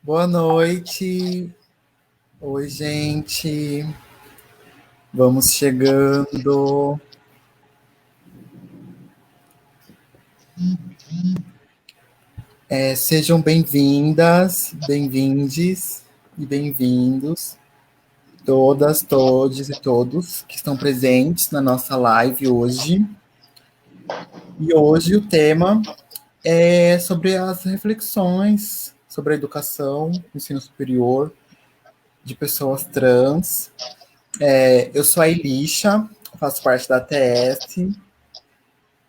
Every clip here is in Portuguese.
Boa noite. Oi, gente. Vamos chegando. Sejam bem-vindas, bem-vindes e bem-vindos, todas, todes e todos que estão presentes na nossa live hoje. E hoje o tema é sobre as reflexões sobre a educação, ensino superior de pessoas trans. Eu sou a Elisha, faço parte da ATS.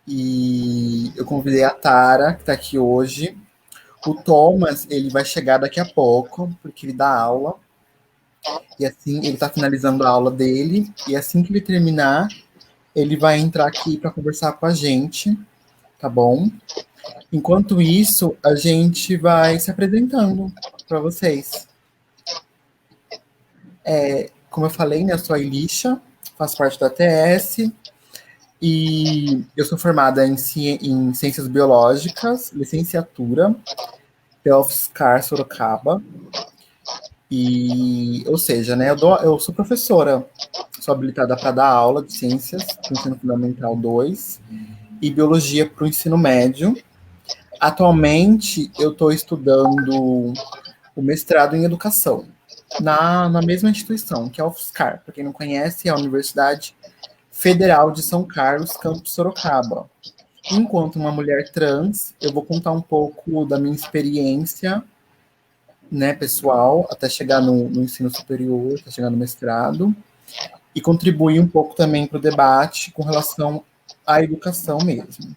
E eu convidei a Tara, que está aqui hoje. O Thomas, ele vai chegar daqui a pouco, porque ele dá aula. E assim, ele está finalizando a aula dele. E assim que ele terminar, ele vai entrar aqui para conversar com a gente, tá bom? Enquanto isso, a gente vai se apresentando para vocês. Como eu falei, né, eu sou a Elisha, faço parte da TS. E eu sou formada em Ciências Biológicas, licenciatura, pela UFSCar Sorocaba. Ou seja, né, eu sou professora, sou habilitada para dar aula de ciências para o ensino fundamental 2 e biologia para o ensino médio. Atualmente, eu estou estudando o mestrado em educação na mesma instituição, que é a UFSCar. Para quem não conhece, é a Universidade Federal de São Carlos, campus Sorocaba. Enquanto uma mulher trans, eu vou contar um pouco da minha experiência, né, pessoal, até chegar no ensino superior, até chegar no mestrado, e contribuir um pouco também para o debate com relação à educação mesmo.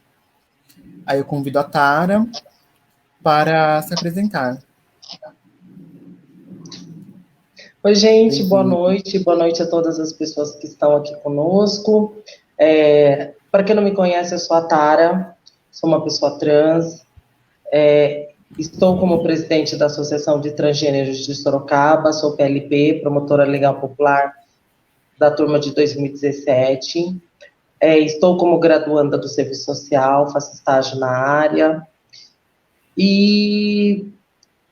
Aí eu convido a Tara para se apresentar. Oi, gente, boa noite. Boa noite a todas as pessoas que estão aqui conosco. Para quem não me conhece, eu sou a Tara, sou uma pessoa trans, estou como presidente da Associação de Transgêneros de Sorocaba, sou PLP, promotora legal popular da turma de 2017. Estou como graduanda do Serviço Social, faço estágio na área e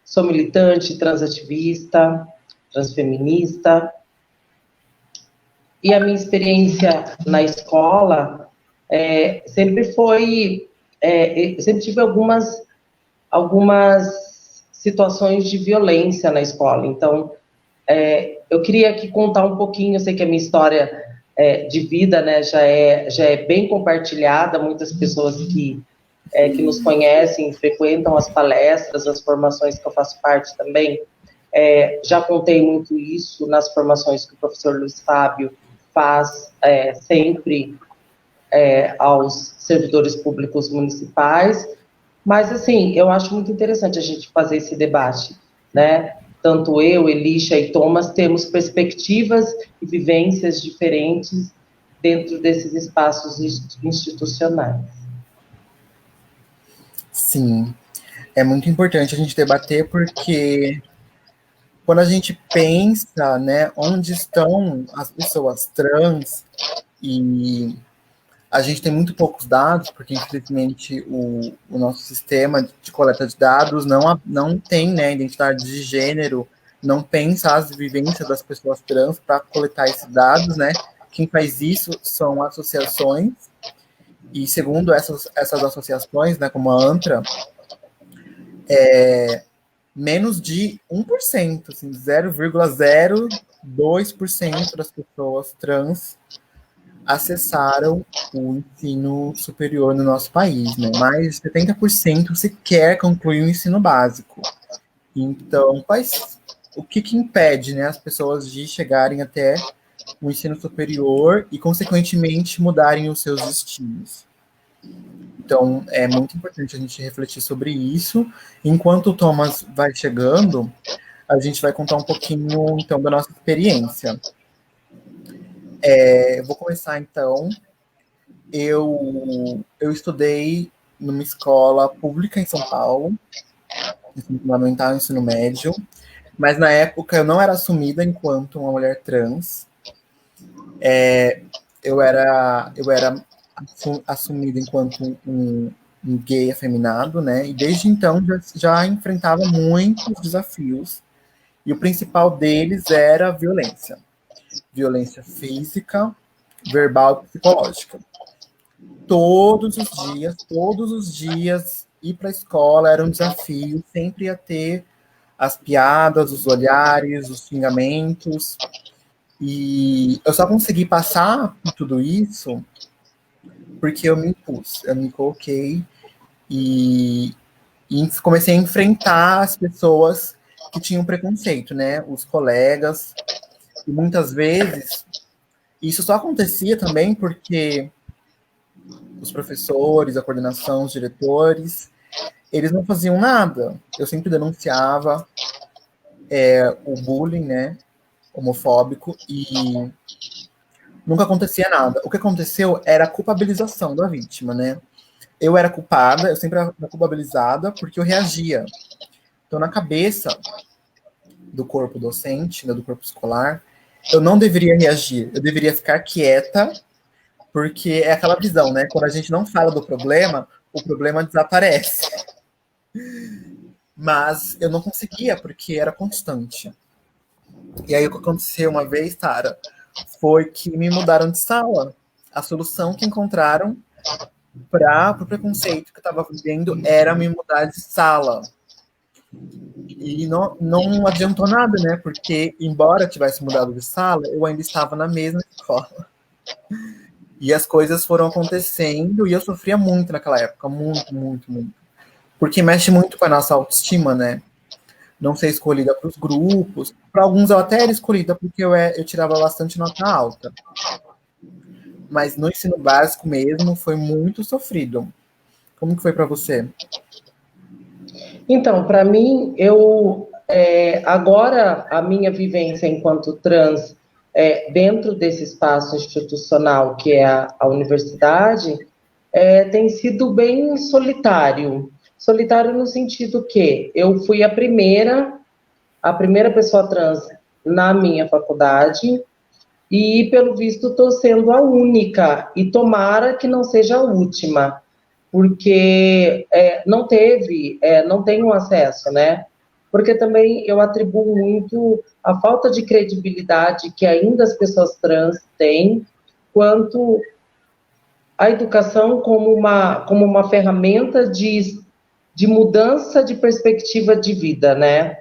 sou militante, transativista, transfeminista. E a minha experiência na escola sempre foi... sempre tive algumas situações de violência na escola. Então, eu queria aqui contar um pouquinho, eu sei que a minha história de vida, né, já é bem compartilhada, muitas pessoas que nos conhecem, frequentam as palestras, as formações que eu faço parte também, já contei muito isso nas formações que o professor Luiz Fábio faz sempre aos servidores públicos municipais, mas, assim, eu acho muito interessante a gente fazer esse debate, né? Tanto eu, Elisha e Thomas temos perspectivas e vivências diferentes dentro desses espaços institucionais. Sim, é muito importante a gente debater porque quando a gente pensa, né, onde estão as pessoas trans e a gente tem muito poucos dados, porque infelizmente o nosso sistema de coleta de dados não tem, né, identidade de gênero, não pensa as vivências das pessoas trans para coletar esses dados, né? Quem faz isso são associações, e segundo essas associações, né, como a ANTRA, menos de 1%, assim, 0,02% das pessoas trans acessaram o ensino superior no nosso país, né? Mais de 70% sequer concluiu o ensino básico. Então, o que impede, né, as pessoas de chegarem até o ensino superior e, consequentemente, mudarem os seus destinos? Então, é muito importante a gente refletir sobre isso. Enquanto o Thomas vai chegando, a gente vai contar um pouquinho, então, da nossa experiência. Eu vou começar, então. Eu estudei numa escola pública em São Paulo, ensino fundamental e ensino médio, mas na época eu não era assumida enquanto uma mulher trans. Eu era assumida enquanto gay afeminado, né? E desde então já enfrentava muitos desafios. E o principal deles era a violência. Violência física, verbal e psicológica. Todos os dias, ir para a escola era um desafio. Sempre ia ter as piadas, os olhares, os xingamentos. E eu só consegui passar por tudo isso porque eu me impus, eu me coloquei e comecei a enfrentar as pessoas que tinham preconceito, né? Os colegas. E muitas vezes, isso só acontecia também porque os professores, a coordenação, os diretores, eles não faziam nada. Eu sempre denunciava o bullying, né? Homofóbico, e nunca acontecia nada. O que aconteceu era a culpabilização da vítima, né? Eu era culpada, eu sempre era culpabilizada porque eu reagia. Então, na cabeça do corpo docente, né, do corpo escolar, eu não deveria reagir, eu deveria ficar quieta, porque é aquela visão, né? Quando a gente não fala do problema, o problema desaparece. Mas eu não conseguia, porque era constante. E aí o que aconteceu uma vez, Tara, foi que me mudaram de sala. A solução que encontraram para o preconceito que eu estava vivendo era me mudar de sala. E não adiantou nada, né? Porque, embora eu tivesse mudado de sala, eu ainda estava na mesma escola. E as coisas foram acontecendo e eu sofria muito naquela época. Muito, muito, muito. Porque mexe muito com a nossa autoestima, né? Não ser escolhida para os grupos. Para alguns eu até era escolhida porque eu tirava bastante nota alta. Mas no ensino básico mesmo foi muito sofrido. Como que foi para você? Então, para mim, agora a minha vivência enquanto trans dentro desse espaço institucional que é a universidade tem sido bem solitário. Solitário no sentido que eu fui a primeira pessoa trans na minha faculdade e, pelo visto, estou sendo a única, e tomara que não seja a última, porque não tenho acesso, né? Porque também eu atribuo muito a falta de credibilidade que ainda as pessoas trans têm quanto a educação como uma ferramenta de mudança de perspectiva de vida, né?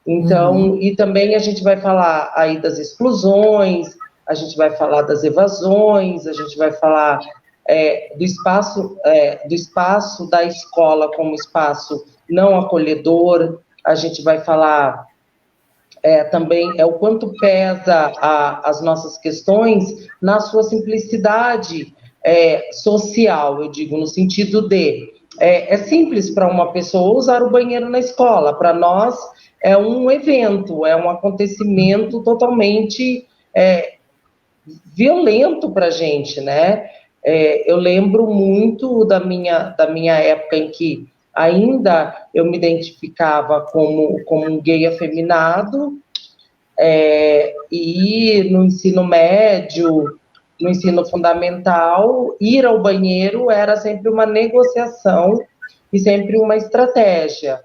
Então, e também a gente vai falar aí das exclusões, a gente vai falar das evasões, a gente vai falar do espaço da escola como espaço não acolhedor, a gente vai falar também o quanto pesa as nossas questões na sua simplicidade social, eu digo, no sentido de é simples para uma pessoa usar o banheiro na escola, para nós é um evento, é um acontecimento totalmente violento para a gente, né? Eu lembro muito da minha época em que ainda eu me identificava como um gay afeminado, e no ensino médio, no ensino fundamental, ir ao banheiro era sempre uma negociação e sempre uma estratégia.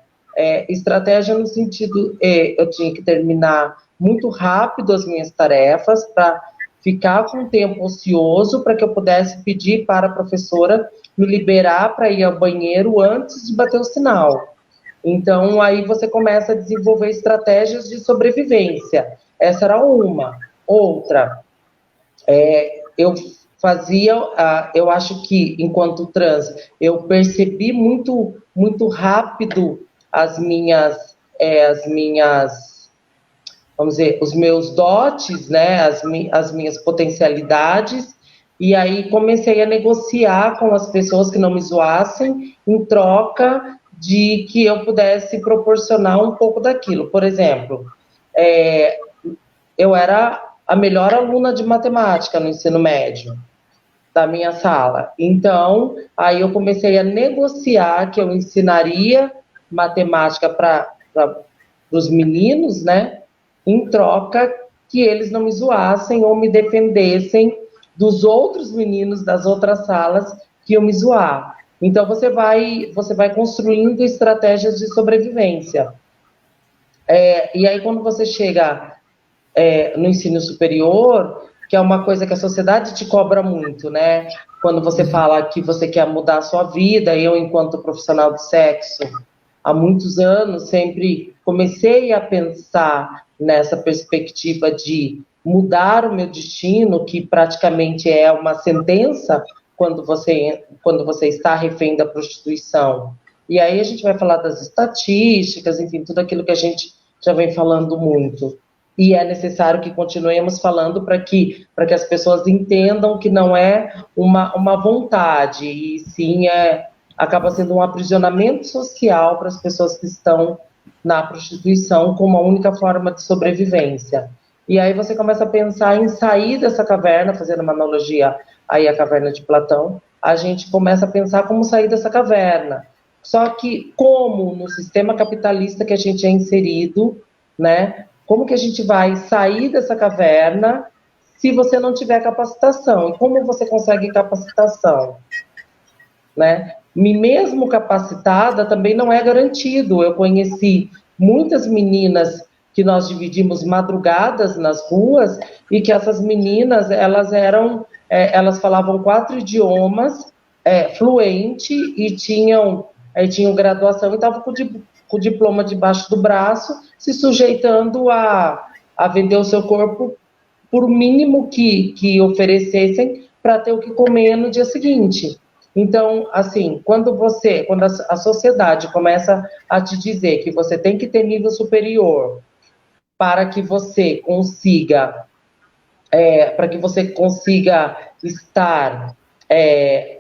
Estratégia no sentido, eu tinha que terminar muito rápido as minhas tarefas para ficar com tempo ocioso para que eu pudesse pedir para a professora me liberar para ir ao banheiro antes de bater o sinal. Então, aí você começa a desenvolver estratégias de sobrevivência. Essa era uma. Outra, eu eu acho que, enquanto trans, eu percebi muito, muito rápido as minhas, vamos dizer, os meus dotes, né, as minhas potencialidades, e aí comecei a negociar com as pessoas que não me zoassem, em troca de que eu pudesse proporcionar um pouco daquilo. Por exemplo, eu era a melhor aluna de matemática no ensino médio da minha sala. Então, aí eu comecei a negociar que eu ensinaria matemática para os meninos, né, em troca que eles não me zoassem ou me defendessem dos outros meninos das outras salas que iam me zoar. Então, você vai construindo estratégias de sobrevivência. E aí, quando você chega no ensino superior, que é uma coisa que a sociedade te cobra muito, né? Quando você fala que você quer mudar a sua vida, eu, enquanto profissional de sexo, há muitos anos, sempre comecei a pensar nessa perspectiva de mudar o meu destino, que praticamente é uma sentença quando você está refém da prostituição. E aí a gente vai falar das estatísticas, enfim, tudo aquilo que a gente já vem falando muito. E é necessário que continuemos falando para que as pessoas entendam que não é uma vontade, e sim acaba sendo um aprisionamento social para as pessoas que estão na prostituição como a única forma de sobrevivência. E aí você começa a pensar em sair dessa caverna, fazendo uma analogia aí à caverna de Platão, a gente começa a pensar como sair dessa caverna. Só que como no sistema capitalista que a gente é inserido, né? Como que a gente vai sair dessa caverna se você não tiver capacitação? E como você consegue capacitação? Né? Mesmo capacitada, também não é garantido. Eu conheci muitas meninas que nós dividimos madrugadas nas ruas, e que essas meninas, elas falavam 4 idiomas, fluente, e tinham graduação, e estavam com o diploma debaixo do braço, se sujeitando a vender o seu corpo por mínimo que oferecessem para ter o que comer no dia seguinte. Então, assim, quando a sociedade começa a te dizer que você tem que ter nível superior para que você consiga estar,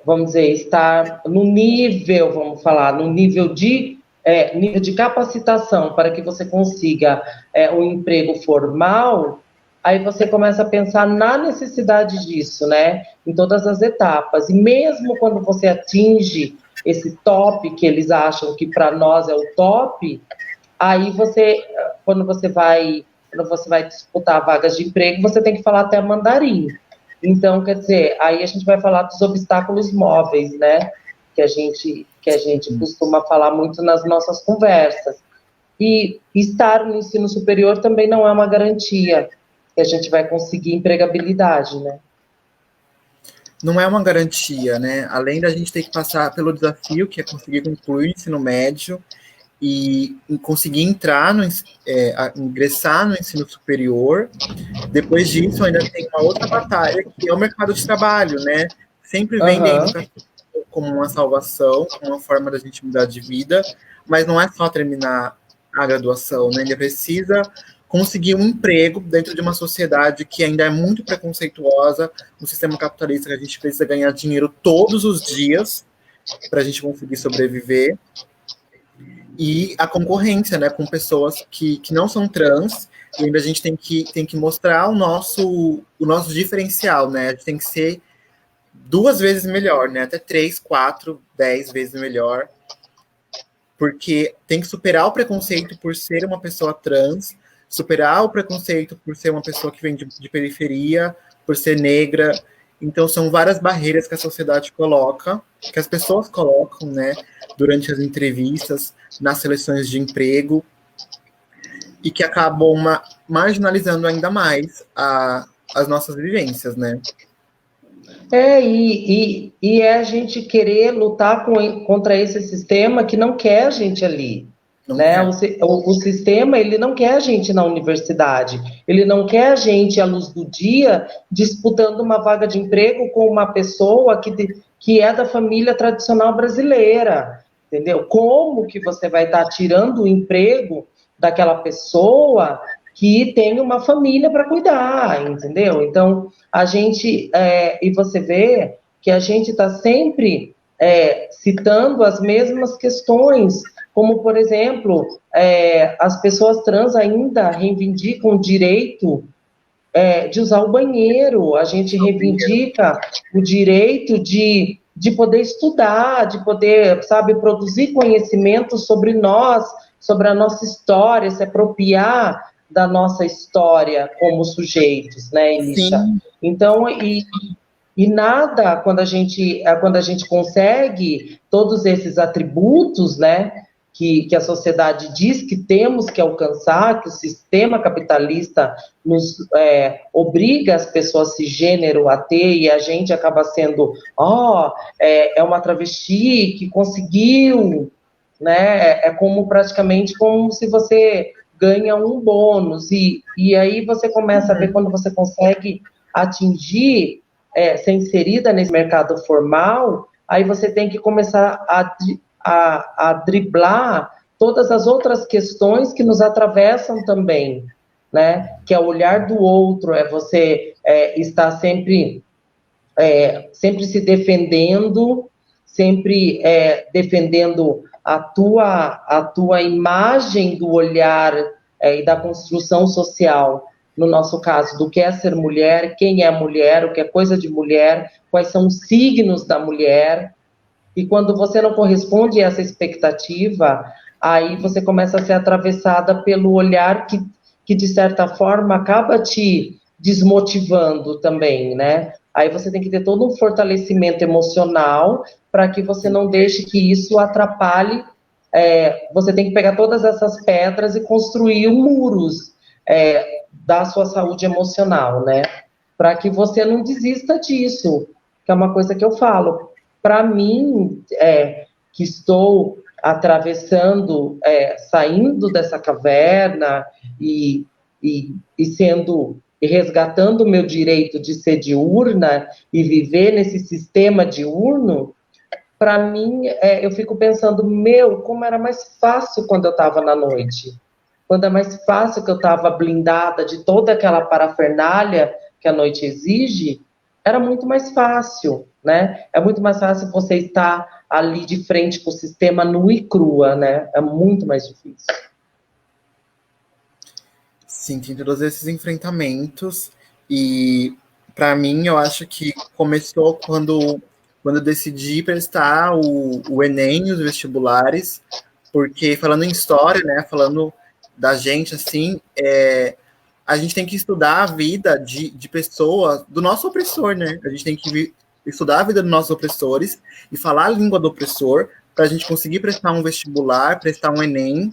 vamos dizer, estar no nível, no nível de capacitação para que você consiga um emprego formal, aí você começa a pensar na necessidade disso, né? Em todas as etapas. E mesmo quando você atinge esse top, que eles acham que para nós é o top, aí quando você vai disputar vagas de emprego, você tem que falar até mandarim. Então, quer dizer, aí a gente vai falar dos obstáculos móveis, né? Que a gente costuma falar muito nas nossas conversas. E estar no ensino superior também não é uma garantia que a gente vai conseguir empregabilidade, né? Não é uma garantia, né? Além da gente ter que passar pelo desafio, que é conseguir concluir o ensino médio e conseguir ingressar no ensino superior. Depois disso, ainda tem uma outra batalha, que é o mercado de trabalho, né? Sempre vendem a educação como uma salvação, como uma forma da gente mudar de vida, mas não é só terminar a graduação, né? Ainda precisa conseguir um emprego dentro de uma sociedade que ainda é muito preconceituosa, um sistema capitalista que a gente precisa ganhar dinheiro todos os dias para a gente conseguir sobreviver, e a concorrência, né, com pessoas que não são trans, e ainda a gente tem que mostrar o nosso diferencial, né? A gente tem que ser 2 vezes melhor, né? Até 3, 4, 10 vezes melhor, porque tem que superar o preconceito por ser uma pessoa trans, superar o preconceito por ser uma pessoa que vem de periferia, por ser negra. Então, são várias barreiras que a sociedade coloca, que as pessoas colocam, né, durante as entrevistas, nas seleções de emprego, e que acabam marginalizando ainda mais as nossas vivências, né? E é a gente querer lutar contra esse sistema que não quer a gente ali. Né? O sistema, ele não quer a gente na universidade, ele não quer a gente à luz do dia disputando uma vaga de emprego com uma pessoa que é da família tradicional brasileira, entendeu? Como que você vai estar tirando o emprego daquela pessoa que tem uma família para cuidar, entendeu? Então, e você vê que a gente está sempre citando as mesmas questões, como, por exemplo, as pessoas trans ainda reivindicam o direito de usar o banheiro, a gente reivindica o direito de poder estudar, de poder, sabe, produzir conhecimento sobre nós, sobre a nossa história, se apropriar da nossa história como sujeitos, né, Elisha? Então, e nada, quando a gente consegue todos esses atributos, né, que a sociedade diz que temos que alcançar, que o sistema capitalista nos obriga as pessoas cisgênero a ter, e a gente acaba sendo, é uma travesti que conseguiu, né? É como praticamente como se você ganha um bônus, e aí você começa a ver quando você consegue atingir, ser inserida nesse mercado formal, aí você tem que começar a driblar todas as outras questões que nos atravessam também, né? Que é o olhar do outro, é você estar sempre se defendendo, sempre defendendo a tua imagem do olhar e da construção social, no nosso caso, do que é ser mulher, quem é mulher, o que é coisa de mulher, quais são os signos da mulher. E quando você não corresponde a essa expectativa, aí você começa a ser atravessada pelo olhar que de certa forma, acaba te desmotivando também, né? Aí você tem que ter todo um fortalecimento emocional para que você não deixe que isso atrapalhe. Você tem que pegar todas essas pedras e construir muros da sua saúde emocional, né? Para que você não desista disso, que é uma coisa que eu falo. Para mim, que estou atravessando, saindo dessa caverna e resgatando o meu direito de ser diurna e viver nesse sistema diurno, para mim, eu fico pensando, como era mais fácil quando eu estava na noite. Quando é mais fácil que eu estava blindada de toda aquela parafernália que a noite exige, era muito mais fácil, né? É muito mais fácil você estar ali de frente com o sistema nu e crua, né? É muito mais difícil. Sim, tem todos esses enfrentamentos, e para mim eu acho que começou quando eu decidi prestar o Enem e os vestibulares, porque falando em história, né, falando da gente, assim, a gente tem que estudar a vida de pessoas, do nosso opressor, né? A gente tem que estudar a vida dos nossos opressores e falar a língua do opressor para a gente conseguir prestar um vestibular, prestar um Enem,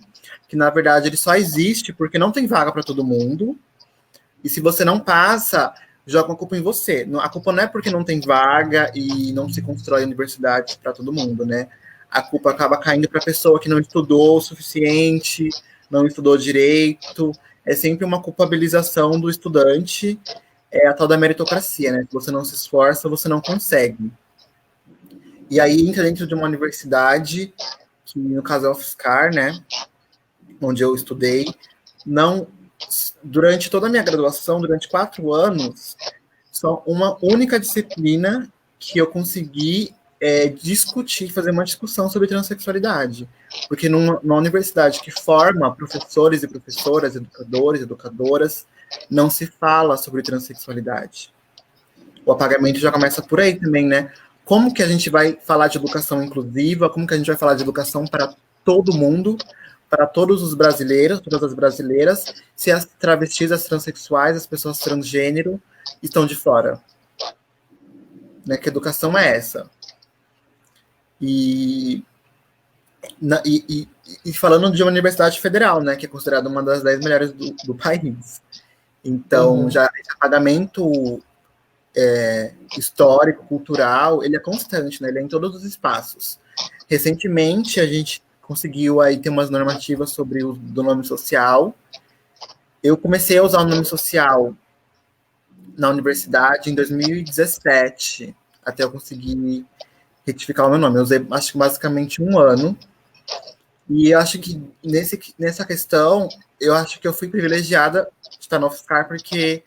que na verdade ele só existe porque não tem vaga para todo mundo. E se você não passa, joga a culpa em você. A culpa não é porque não tem vaga e não se constrói universidades para todo mundo, né? A culpa acaba caindo para a pessoa que não estudou o suficiente, não estudou direito. É sempre uma culpabilização do estudante, a tal da meritocracia, né? Se você não se esforça, você não consegue. E aí entra dentro de uma universidade, que no caso é a UFSCar, né? Onde eu estudei, durante toda a minha graduação, durante 4 anos, só uma única disciplina que eu consegui discutir, fazer uma discussão sobre transexualidade. Porque numa universidade que forma professores e professoras, educadores, educadoras, não se fala sobre transexualidade. O apagamento já começa por aí também, né? Como que a gente vai falar de educação inclusiva? Como que a gente vai falar de educação para todo mundo, para todos os brasileiros, todas as brasileiras, se as travestis, as transexuais, as pessoas transgênero estão de fora? Né? Que educação é essa? E falando de uma universidade federal, né, que é considerada uma das 10 melhores do país. Então, já esse apagamento histórico, cultural, ele é constante, né? Ele é em todos os espaços. Recentemente, a gente conseguiu aí ter umas normativas sobre o do nome social. Eu comecei a usar o nome social na universidade em 2017, até eu conseguir retificar o meu nome. Eu usei, acho que basicamente 1 ano. E eu acho que nessa questão, eu acho que eu fui privilegiada de estar no UFSCar, porque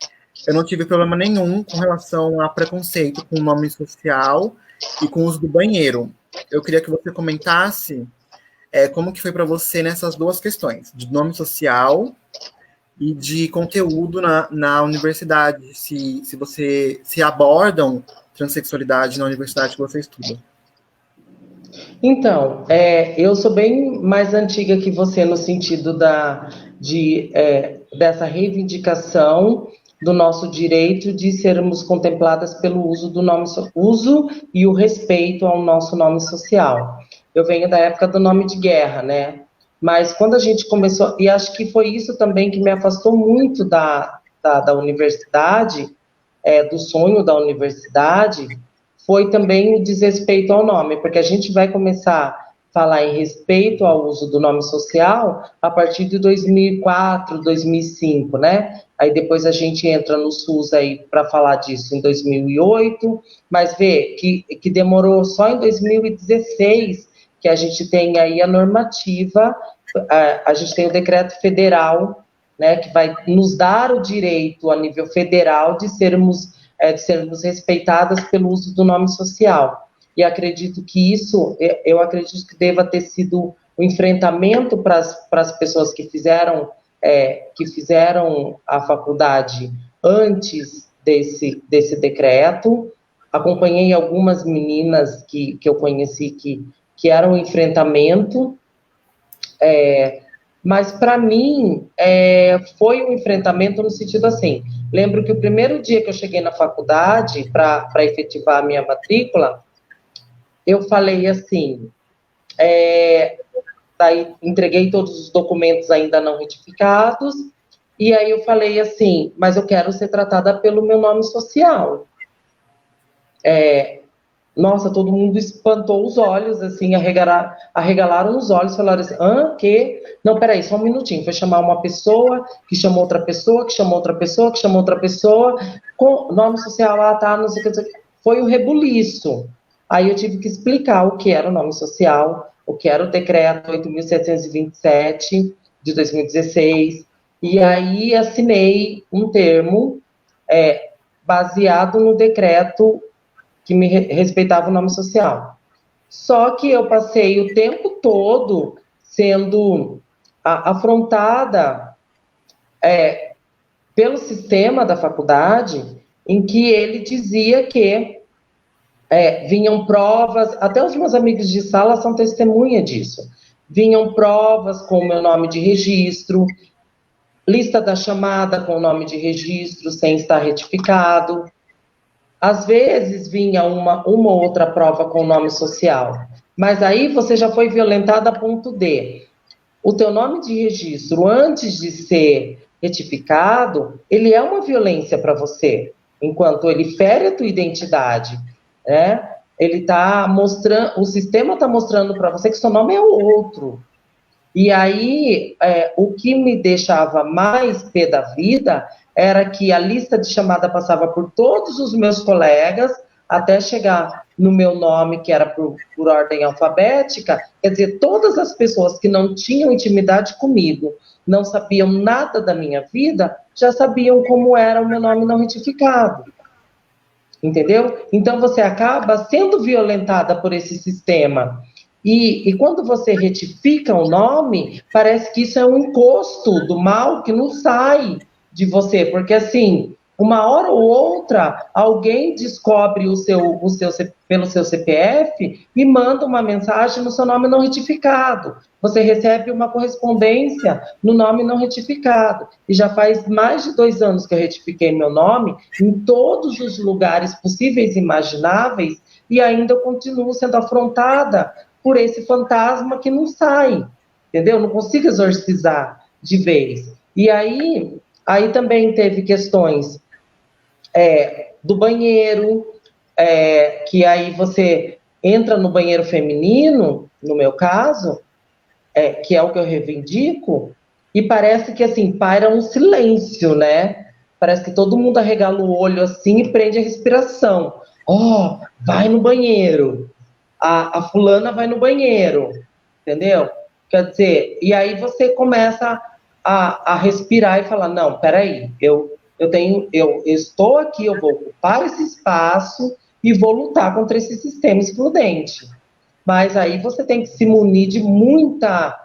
eu não tive problema nenhum com relação a preconceito com o nome social e com o uso do banheiro. Eu queria que você comentasse como que foi para você nessas duas questões, de nome social e de conteúdo na universidade, se abordam transexualidade na universidade que você estuda. Então, eu sou bem mais antiga que você no sentido dessa reivindicação do nosso direito de sermos contempladas pelo uso do uso e o respeito ao nosso nome social. eu venho da época do nome de guerra, né? Mas quando a gente começou, e acho que foi isso também que me afastou muito da universidade, do sonho da universidade, foi também o desrespeito ao nome, porque a gente vai começar a falar em respeito ao uso do nome social a partir de 2004, 2005, né? Aí depois a gente entra no SUS aí para falar disso em 2008, mas vê que demorou só em 2016 que a gente tem aí a normativa, a gente tem o decreto federal, né, que vai nos dar o direito a nível federal de sermos respeitadas pelo uso do nome social. E acredito que isso, eu acredito que deva ter sido o enfrentamento para as pessoas que fizeram a faculdade antes desse decreto. Acompanhei algumas meninas que eu conheci que eram um enfrentamento, mas para mim foi um enfrentamento no sentido assim, lembro que o primeiro dia que eu cheguei na faculdade para efetivar a minha matrícula, eu falei assim, daí entreguei todos os documentos ainda não retificados, e aí eu falei assim, mas eu quero ser tratada pelo meu nome social. Nossa, todo mundo espantou os olhos, assim, arregalaram os olhos, falaram assim, que? Não, peraí, só um minutinho, foi chamar uma pessoa, que chamou outra pessoa, que chamou outra pessoa, que chamou outra pessoa, com nome social, tá, não sei o que, foi um rebuliço. Aí eu tive que explicar o que era o nome social, o que era o decreto 8.727 de 2016, e aí assinei um termo baseado no decreto que me respeitava o nome social. Só que eu passei o tempo todo sendo afrontada pelo sistema da faculdade, em que ele dizia que vinham provas, até os meus amigos de sala são testemunha disso, vinham provas com o meu nome de registro, lista da chamada com o nome de registro sem estar retificado. Às vezes vinha uma outra prova com nome social, mas aí você já foi violentada a ponto de o teu nome de registro, antes de ser retificado, ele é uma violência para você, enquanto ele fere a tua identidade, né? Ele está mostrando, o sistema está mostrando para você que seu nome é outro. E aí, o que me deixava mais pé da vida era que a lista de chamada passava por todos os meus colegas, até chegar no meu nome, que era por ordem alfabética, quer dizer, todas as pessoas que não tinham intimidade comigo, não sabiam nada da minha vida, já sabiam como era o meu nome não retificado. Entendeu? Então, você acaba sendo violentada por esse sistema. E quando você retifica o nome, parece que isso é um encosto do mal que não sai de você, porque assim, uma hora ou outra, alguém descobre pelo seu CPF e manda uma mensagem no seu nome não retificado. Você recebe uma correspondência no nome não retificado. E já faz mais de 2 anos que eu retifiquei meu nome em todos os lugares possíveis e imagináveis, e ainda eu continuo sendo afrontada por esse fantasma que não sai, entendeu? Não consigo exorcizar de vez. E aí também teve questões do banheiro, que aí você entra no banheiro feminino, no meu caso, que é o que eu reivindico, e parece que assim, paira um silêncio, né? Parece que todo mundo arregala o olho assim e prende a respiração. Vai no banheiro. A fulana vai no banheiro, entendeu? Quer dizer, e aí você começa a respirar e falar, não, peraí, eu estou aqui, eu vou ocupar esse espaço e vou lutar contra esse sistema excludente. Mas aí você tem que se munir de muita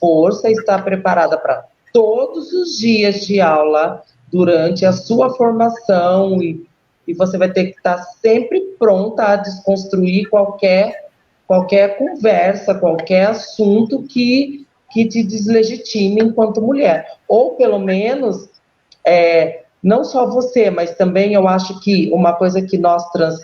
força e estar preparada para todos os dias de aula, durante a sua formação, e você vai ter que estar sempre pronta a desconstruir qualquer conversa, qualquer assunto que te deslegitime enquanto mulher. Ou, pelo menos, não só você, mas também eu acho que uma coisa que nós trans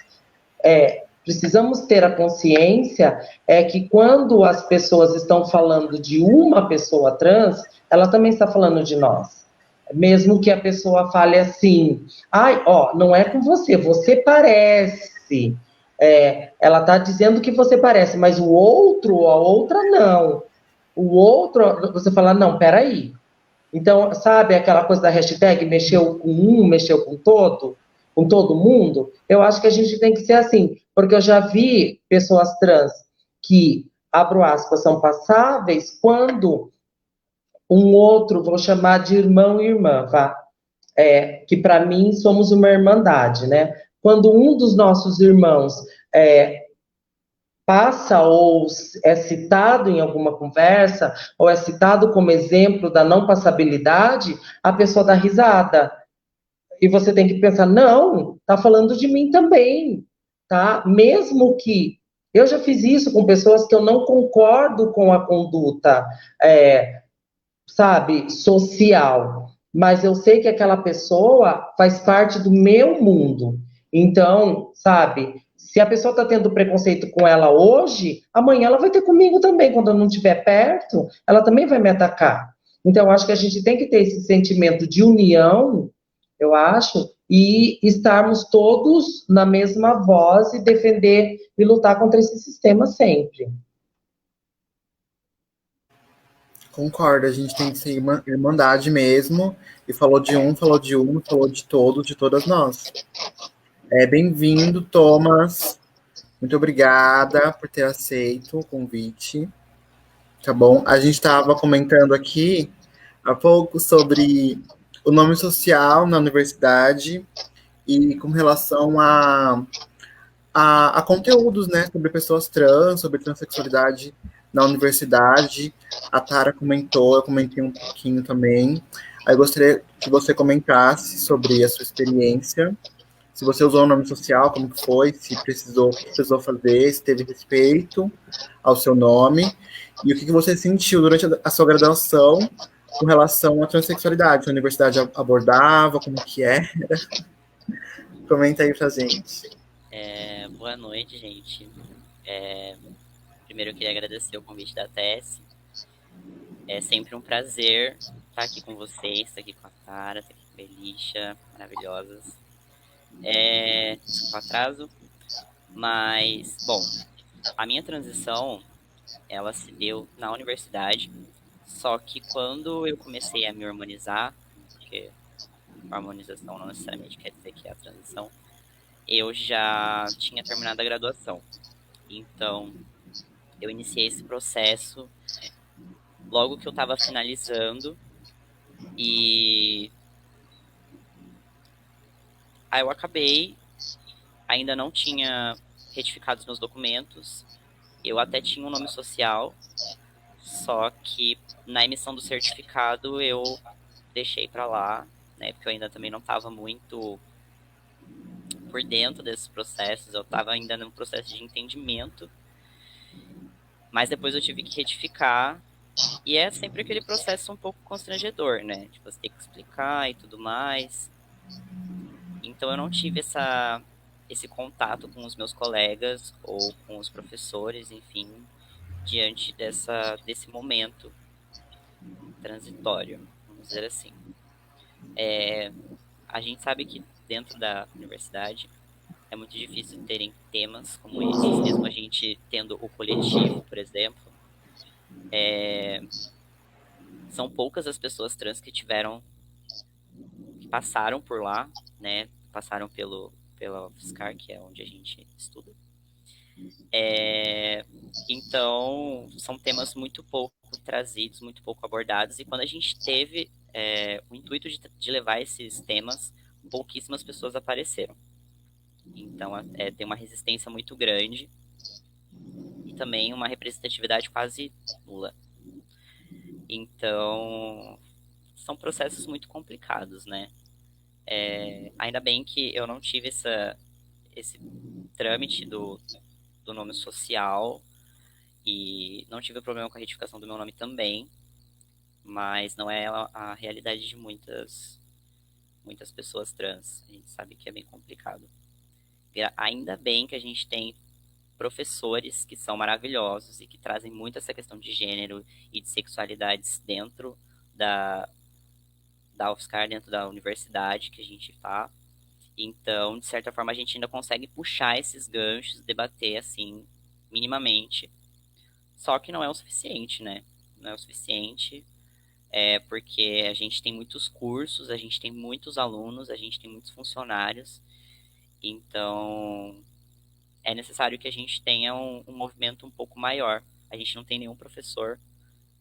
precisamos ter a consciência é que quando as pessoas estão falando de uma pessoa trans, ela também está falando de nós. Mesmo que a pessoa fale assim, ai, ó, não é com você, você parece. Ela está dizendo que você parece, mas o outro ou a outra não. O outro, você fala, não, peraí. Então, sabe aquela coisa da hashtag, mexeu com um, mexeu com todo mundo? Eu acho que a gente tem que ser assim, porque eu já vi pessoas trans que, abro aspas, são passáveis quando um outro, vou chamar de irmão e irmã, vá, que para mim somos uma irmandade, né? Quando um dos nossos irmãos passa ou é citado em alguma conversa, ou é citado como exemplo da não passabilidade, a pessoa dá risada. E você tem que pensar, não, tá falando de mim também, tá? Mesmo que eu já fiz isso com pessoas que eu não concordo com a conduta, sabe, social, mas eu sei que aquela pessoa faz parte do meu mundo. Então, sabe, se a pessoa está tendo preconceito com ela hoje, amanhã ela vai ter comigo também. Quando eu não estiver perto, ela também vai me atacar. Então, eu acho que a gente tem que ter esse sentimento de união, eu acho, e estarmos todos na mesma voz e defender e lutar contra esse sistema sempre. Concordo, a gente tem que ser irmandade mesmo. E falou de um, falou de uma, falou de todos, de todas nós. Bem-vindo, Thomas. Muito obrigada por ter aceito o convite. Tá bom? A gente estava comentando aqui há pouco sobre o nome social na universidade e com relação a conteúdos, né, sobre pessoas trans, sobre transexualidade na universidade. A Tara comentou, eu comentei um pouquinho também. Aí eu gostaria que você comentasse sobre a sua experiência, se você usou o nome social, como que foi, se precisou, o que precisou fazer, se teve respeito ao seu nome, e o que você sentiu durante a sua graduação com relação à transexualidade. A universidade abordava, como que é? Comenta aí pra gente. Boa noite, gente. Primeiro eu queria agradecer o convite da TS. É sempre um prazer estar aqui com vocês, estar aqui com a Tara, estar aqui com a Elisha, maravilhosas. Desculpa o atraso, mas, bom, a minha transição, ela se deu na universidade, só que quando eu comecei a me hormonizar, porque a hormonização não necessariamente quer dizer que é a transição, eu já tinha terminado a graduação. Então, eu iniciei esse processo logo que eu estava finalizando e aí eu acabei, ainda não tinha retificado os meus documentos, eu até tinha um nome social, só que na emissão do certificado eu deixei para lá, né, porque eu ainda também não estava muito por dentro desses processos, eu estava ainda num processo de entendimento, mas depois eu tive que retificar. E é sempre aquele processo um pouco constrangedor, né? Tipo, você tem que explicar e tudo mais. Então eu não tive esse contato com os meus colegas ou com os professores, enfim, diante desse momento transitório, vamos dizer assim. A gente sabe que dentro da universidade é muito difícil terem temas como esses, mesmo a gente tendo o coletivo, por exemplo. São poucas as pessoas trans que passaram por lá, né? Passaram pela UFSCar, que é onde a gente estuda. Então, são temas muito pouco trazidos, muito pouco abordados, e quando a gente teve o intuito de levar esses temas, pouquíssimas pessoas apareceram. Então, tem uma resistência muito grande e também uma representatividade quase nula. Então, são processos muito complicados, né? Ainda bem que eu não tive esse trâmite do nome social e não tive problema com a retificação do meu nome também, mas não é a realidade de muitas pessoas trans. A gente sabe que é bem complicado. Ainda bem que a gente tem professores que são maravilhosos e que trazem muito essa questão de gênero e de sexualidades dentro da UFSCar, dentro da universidade que a gente está. Então, de certa forma, a gente ainda consegue puxar esses ganchos, debater, assim, minimamente. Só que não é o suficiente, né? Não é o suficiente, porque a gente tem muitos cursos, a gente tem muitos alunos, a gente tem muitos funcionários. Então, é necessário que a gente tenha um movimento um pouco maior. A gente não tem nenhum professor,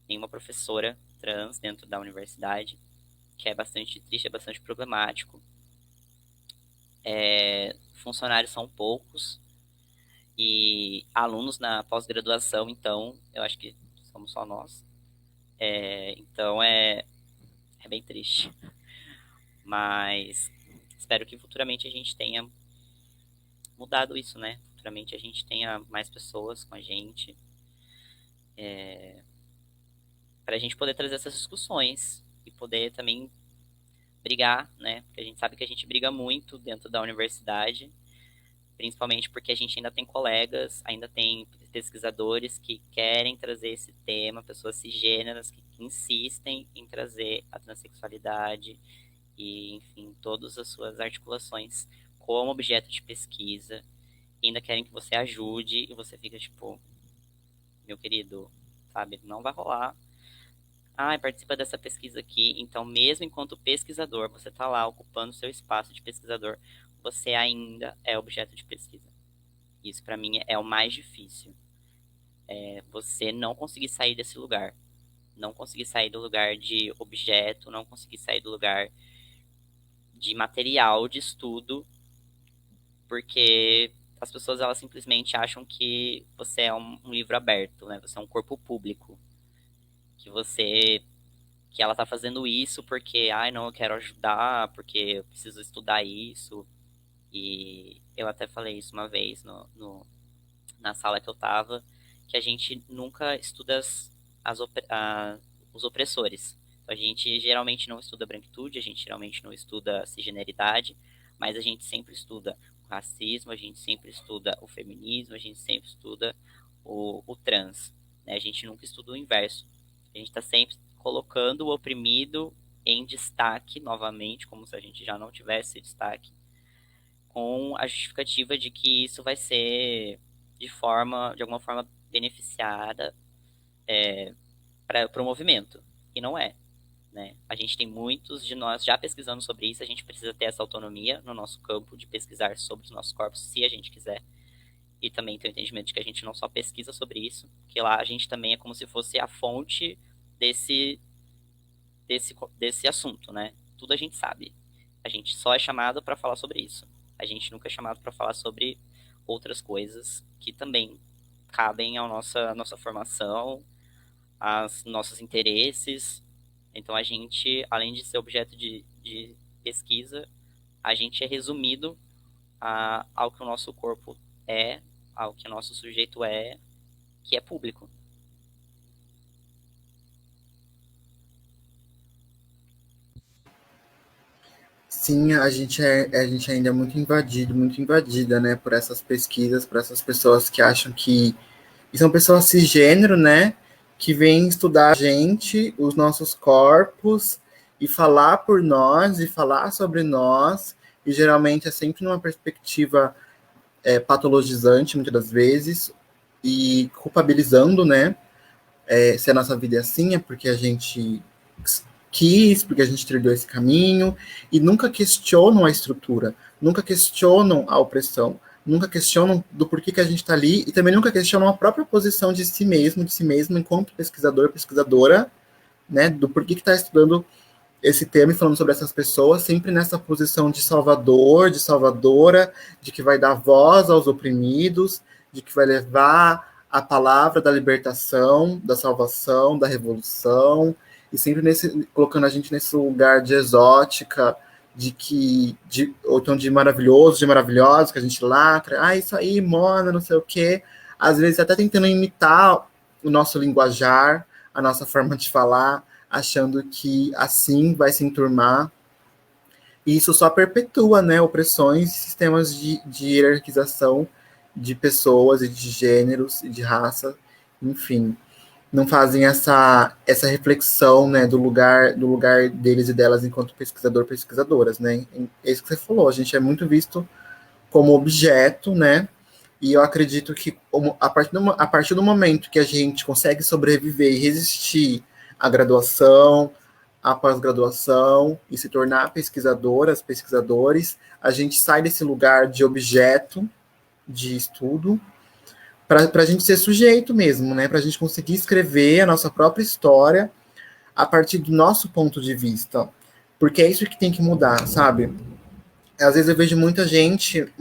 nenhuma professora trans dentro da universidade, que é bastante triste, é bastante problemático. Funcionários são poucos e alunos na pós-graduação, então, eu acho que somos só nós. Então, é bem triste. Mas espero que futuramente a gente tenha mudado isso, né? Futuramente a gente tenha mais pessoas com a gente, para a gente poder trazer essas discussões e poder também brigar, né? Porque a gente sabe que a gente briga muito dentro da universidade, principalmente porque a gente ainda tem colegas, ainda tem pesquisadores que querem trazer esse tema, pessoas cisgêneras que insistem em trazer a transexualidade e, enfim, todas as suas articulações como objeto de pesquisa, e ainda querem que você ajude, e você fica tipo, meu querido, sabe, não vai rolar. Participa dessa pesquisa aqui, então mesmo enquanto pesquisador, você está lá ocupando seu espaço de pesquisador, você ainda é objeto de pesquisa. Isso para mim é o mais difícil. Você não conseguir sair desse lugar. Não conseguir sair do lugar de objeto, não conseguir sair do lugar de material de estudo, porque as pessoas elas simplesmente acham que você é um livro aberto, né? Você é um corpo público. Que ela tá fazendo isso porque, não, eu quero ajudar, porque eu preciso estudar isso. E eu até falei isso uma vez na sala que eu tava, que a gente nunca estuda os opressores. Então, a gente geralmente não estuda branquitude, a gente geralmente não estuda cisgeneridade, mas a gente sempre estuda o racismo, a gente sempre estuda o feminismo, a gente sempre estuda o trans, né? A gente nunca estuda o inverso. A gente está sempre colocando o oprimido em destaque novamente, como se a gente já não tivesse destaque, com a justificativa de que isso vai ser de alguma forma beneficiada para o movimento, e não é, né? A gente tem muitos de nós já pesquisando sobre isso, a gente precisa ter essa autonomia no nosso campo de pesquisar sobre os nossos corpos, se a gente quiser, e também ter o entendimento de que a gente não só pesquisa sobre isso, que lá a gente também é como se fosse a fonte desse assunto, né? Tudo a gente sabe. A gente só é chamado para falar sobre isso. A gente nunca é chamado para falar sobre outras coisas que também cabem à nossa formação, aos nossos interesses. Então a gente, além de ser objeto de pesquisa, a gente é resumido ao que o nosso corpo é, ao que o nosso sujeito é, que é público. Sim, a gente ainda é muito invadido, muito invadida, né, por essas pesquisas, por essas pessoas que acham que e são pessoas cisgênero, né, que vêm estudar a gente, os nossos corpos, e falar por nós, e falar sobre nós, e geralmente é sempre numa perspectiva patologizante, muitas das vezes, e culpabilizando, né, se a nossa vida é assim, é porque a gente quis, porque a gente trilhou esse caminho, e nunca questionam a estrutura, nunca questionam a opressão, nunca questionam do porquê que a gente está ali, e também nunca questionam a própria posição de si mesmo, enquanto pesquisador, pesquisadora, né, do porquê que está estudando esse tema e falando sobre essas pessoas, sempre nessa posição de salvador, de salvadora, de que vai dar voz aos oprimidos, de que vai levar a palavra da libertação, da salvação, da revolução, e sempre colocando a gente nesse lugar de exótica, ou então de maravilhoso, de maravilhosa, que a gente lacra, isso aí, mona, não sei o quê, às vezes até tentando imitar o nosso linguajar, a nossa forma de falar, achando que assim vai se enturmar. E isso só perpetua, né, opressões e sistemas de hierarquização de pessoas e de gêneros e de raça, enfim, não fazem essa reflexão, né, do lugar deles e delas enquanto pesquisadoras, né? É isso que você falou, a gente é muito visto como objeto, né? E eu acredito que a partir do momento que a gente consegue sobreviver e resistir à graduação, à pós-graduação e se tornar pesquisadoras, pesquisadores, a gente sai desse lugar de objeto de estudo para a gente ser sujeito mesmo, né? Para a gente conseguir escrever a nossa própria história a partir do nosso ponto de vista. Porque é isso que tem que mudar, sabe? Às vezes eu vejo muita gente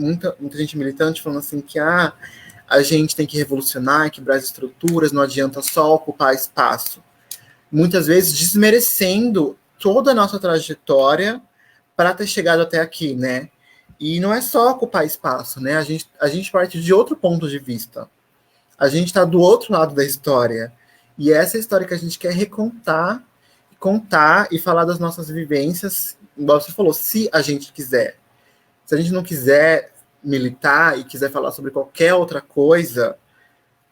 militante falando assim que a gente tem que revolucionar, quebrar as estruturas, não adianta só ocupar espaço. Muitas vezes desmerecendo toda a nossa trajetória para ter chegado até aqui, né? E não é só ocupar espaço, né? A gente parte de outro ponto de vista. A gente está do outro lado da história. E essa é a história que a gente quer recontar, contar e falar das nossas vivências, igual você falou, se a gente quiser. Se a gente não quiser militar e quiser falar sobre qualquer outra coisa,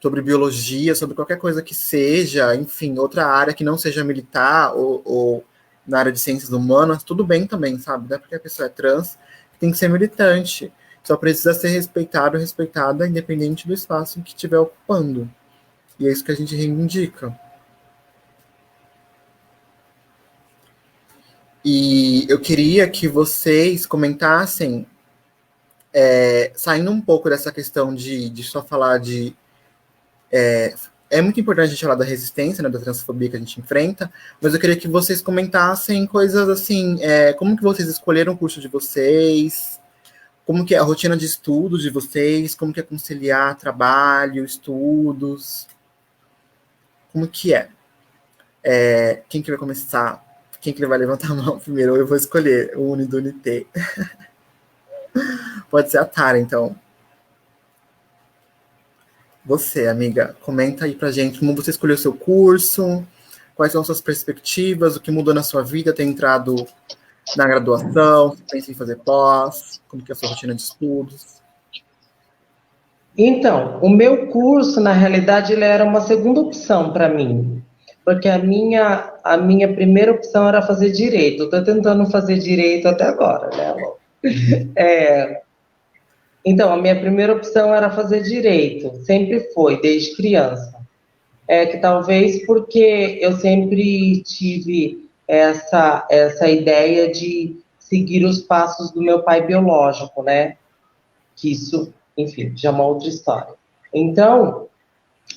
sobre biologia, sobre qualquer coisa que seja, enfim, outra área que não seja militar ou na área de ciências humanas, tudo bem também, sabe? Não é porque a pessoa é trans que tem que ser militante. Só precisa ser respeitado ou respeitada, independente do espaço que estiver ocupando. E é isso que a gente reivindica. E eu queria que vocês comentassem, saindo um pouco dessa questão de só falar de... É muito importante a gente falar da resistência, né, da transfobia que a gente enfrenta, mas eu queria que vocês comentassem coisas assim, como que vocês escolheram o curso de vocês, como que é a rotina de estudos de vocês, como que é conciliar trabalho, estudos, como que é? Quem que vai começar? Quem que vai levantar a mão primeiro? Eu vou escolher o Uni do Unité. Pode ser a Tara, então. Você, amiga, comenta aí pra gente como você escolheu o seu curso, quais são suas perspectivas, o que mudou na sua vida, ter entrado na graduação, pensa em fazer pós, como que é a sua rotina de estudos? Então, o meu curso, na realidade, ele era uma segunda opção para mim, porque a minha primeira opção era fazer direito. Estou tentando fazer direito até agora, né? Então, a minha primeira opção era fazer direito, sempre foi, desde criança. Que talvez porque eu sempre tive essa ideia de seguir os passos do meu pai biológico, né? Que isso, enfim, já é uma outra história. Então,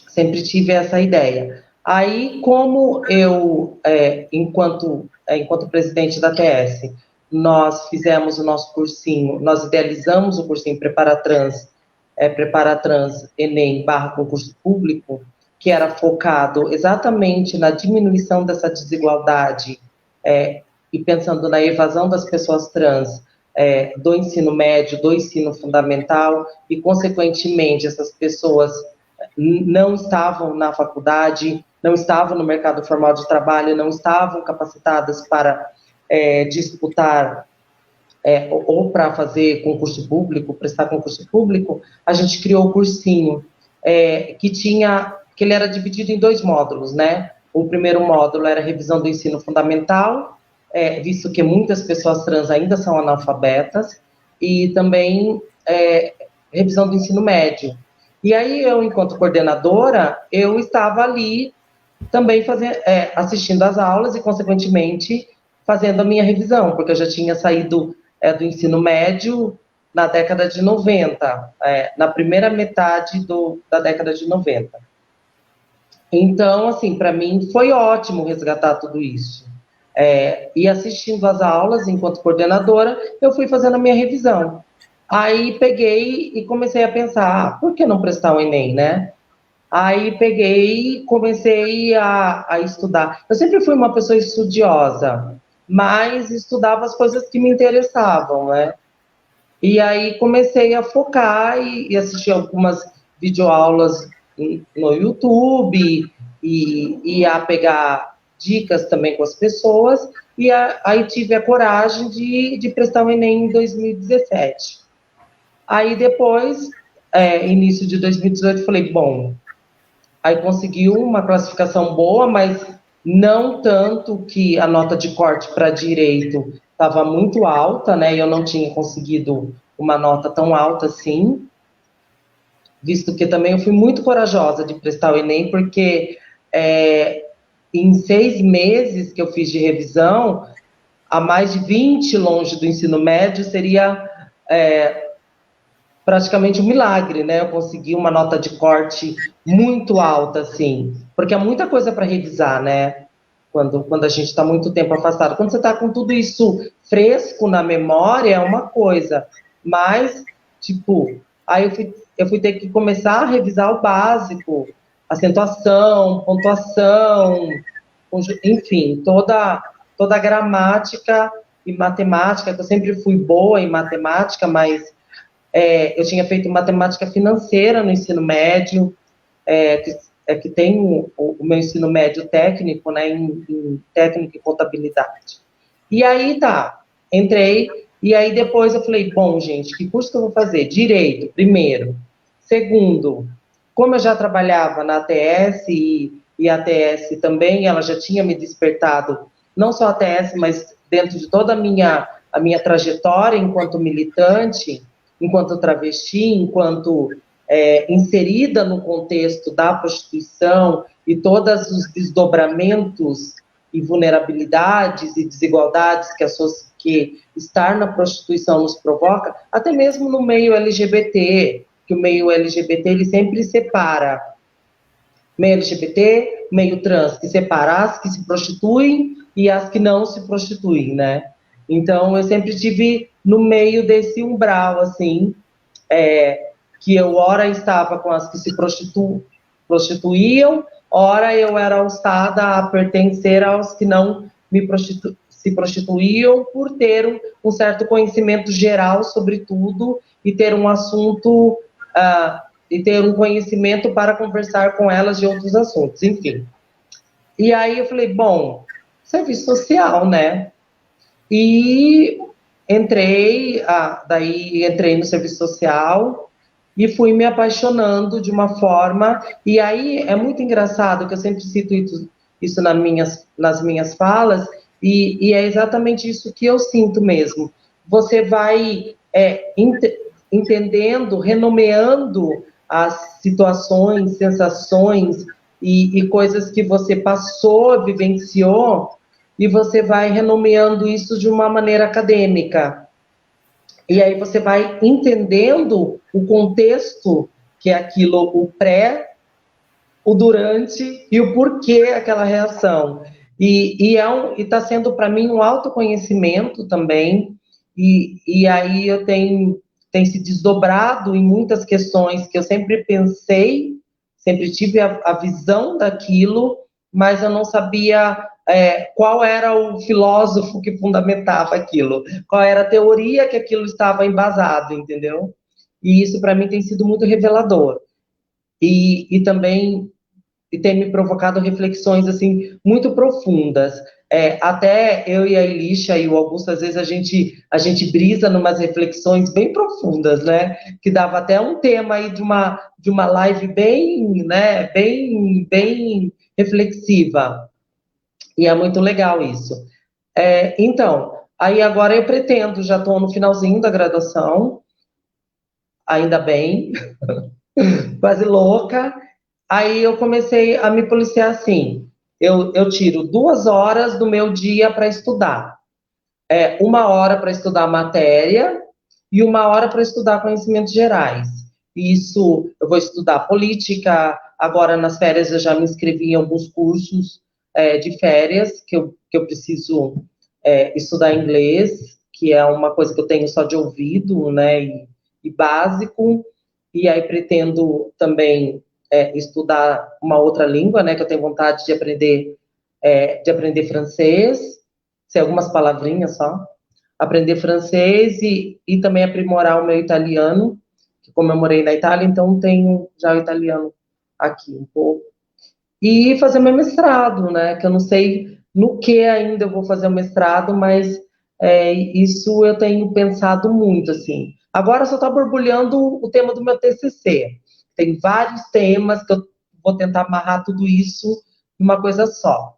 sempre tive essa ideia. Aí, como eu, enquanto presidente da TS, nós fizemos o nosso cursinho, nós idealizamos o cursinho Preparatrans Enem / concurso público, que era focado exatamente na diminuição dessa desigualdade e pensando na evasão das pessoas trans do ensino médio, do ensino fundamental, e, consequentemente, essas pessoas não estavam na faculdade, não estavam no mercado formal de trabalho, não estavam capacitadas para disputar ou para fazer concurso público, prestar concurso público. A gente criou o cursinho, que ele era dividido em 2 módulos, né? O primeiro módulo era a revisão do ensino fundamental, visto que muitas pessoas trans ainda são analfabetas, e também revisão do ensino médio. E aí eu, enquanto coordenadora, eu estava ali também assistindo às aulas e, consequentemente, fazendo a minha revisão, porque eu já tinha saído do ensino médio na década de 90, na primeira metade da década de 90. Então, assim, para mim foi ótimo resgatar tudo isso. E assistindo às aulas, enquanto coordenadora, eu fui fazendo a minha revisão. Aí peguei e comecei a pensar, por que não prestar o Enem, né? Aí peguei e comecei a estudar. Eu sempre fui uma pessoa estudiosa, mas estudava as coisas que me interessavam, né? E aí comecei a focar e assistir algumas videoaulas no YouTube e a pegar dicas também com as pessoas, e aí tive a coragem de prestar o Enem em 2017. Aí depois início de 2018, falei, bom, aí consegui uma classificação boa, mas não tanto que a nota de corte para direito estava muito alta, né? Eu não tinha conseguido uma nota tão alta assim, visto que também eu fui muito corajosa de prestar o Enem, porque em 6 meses que eu fiz de revisão, a mais de 20 longe do ensino médio, seria praticamente um milagre, né? Eu consegui uma nota de corte muito alta, assim, porque é muita coisa para revisar, né? Quando a gente está muito tempo afastado. Quando você está com tudo isso fresco na memória, é uma coisa. Mas, tipo, aí eu fui ter que começar a revisar o básico, acentuação, pontuação, enfim, toda a gramática e matemática, que eu sempre fui boa em matemática, mas eu tinha feito matemática financeira no ensino médio, que tem o meu ensino médio técnico, né, em técnica e contabilidade. E aí entrei, e aí depois eu falei, bom, gente, que curso que eu vou fazer? Direito, primeiro. Segundo, como eu já trabalhava na ATS e a ATS também, ela já tinha me despertado, não só a ATS, mas dentro de toda a minha trajetória enquanto militante, enquanto travesti, enquanto inserida no contexto da prostituição e todos os desdobramentos e vulnerabilidades e desigualdades que estar na prostituição nos provoca, até mesmo no meio LGBT, que o meio LGBT ele sempre separa meio LGBT, meio trans, que separa as que se prostituem e as que não se prostituem, né? Então, eu sempre estive no meio desse umbral, assim, que eu, ora, estava com as que se prostituíam, ora, eu era alçada a pertencer aos que não se prostituíam, por ter um certo conhecimento geral sobre tudo e ter um assunto, e ter um conhecimento para conversar com elas de outros assuntos, enfim. E aí eu falei, bom, serviço social, né? E daí entrei no serviço social e fui me apaixonando de uma forma, e aí é muito engraçado que eu sempre cito isso nas minhas falas, e é exatamente isso que eu sinto mesmo. Você vai entendendo, renomeando as situações, sensações e coisas que você passou, vivenciou, e você vai renomeando isso de uma maneira acadêmica. E aí você vai entendendo o contexto, que é aquilo, o pré, o durante e o porquê aquela reação. E está sendo para mim um autoconhecimento também, e aí eu tenho se desdobrado em muitas questões que eu sempre pensei, sempre tive a visão daquilo, mas eu não sabia qual era o filósofo que fundamentava aquilo, qual era a teoria que aquilo estava embasado, entendeu? E isso para mim tem sido muito revelador. E também tem me provocado reflexões assim muito profundas. Até eu e a Elisha e o Augusto, às vezes a gente brisa numas reflexões bem profundas, né? Que dava até um tema aí de uma live bem, né? Bem reflexiva. E é muito legal isso. Então, aí agora eu pretendo, já estou no finalzinho da graduação, ainda bem, quase louca. Aí eu comecei a me policiar assim. Eu tiro 2 horas do meu dia para estudar. 1 hora para estudar matéria e 1 hora para estudar conhecimentos gerais. Isso, eu vou estudar política. Agora, nas férias, eu já me inscrevi em alguns cursos de férias, que eu preciso estudar inglês, que é uma coisa que eu tenho só de ouvido, né, e básico. E aí pretendo também estudar uma outra língua, né, que eu tenho vontade de aprender francês, sei algumas palavrinhas só, aprender francês e também aprimorar o meu italiano, que como eu morei na Itália, então tenho já o italiano aqui um pouco. E fazer meu mestrado, né, que eu não sei no que ainda eu vou fazer o mestrado, mas isso eu tenho pensado muito, assim, Agora só está borbulhando o tema do meu TCC. Tem vários temas que eu vou tentar amarrar tudo isso em uma coisa só.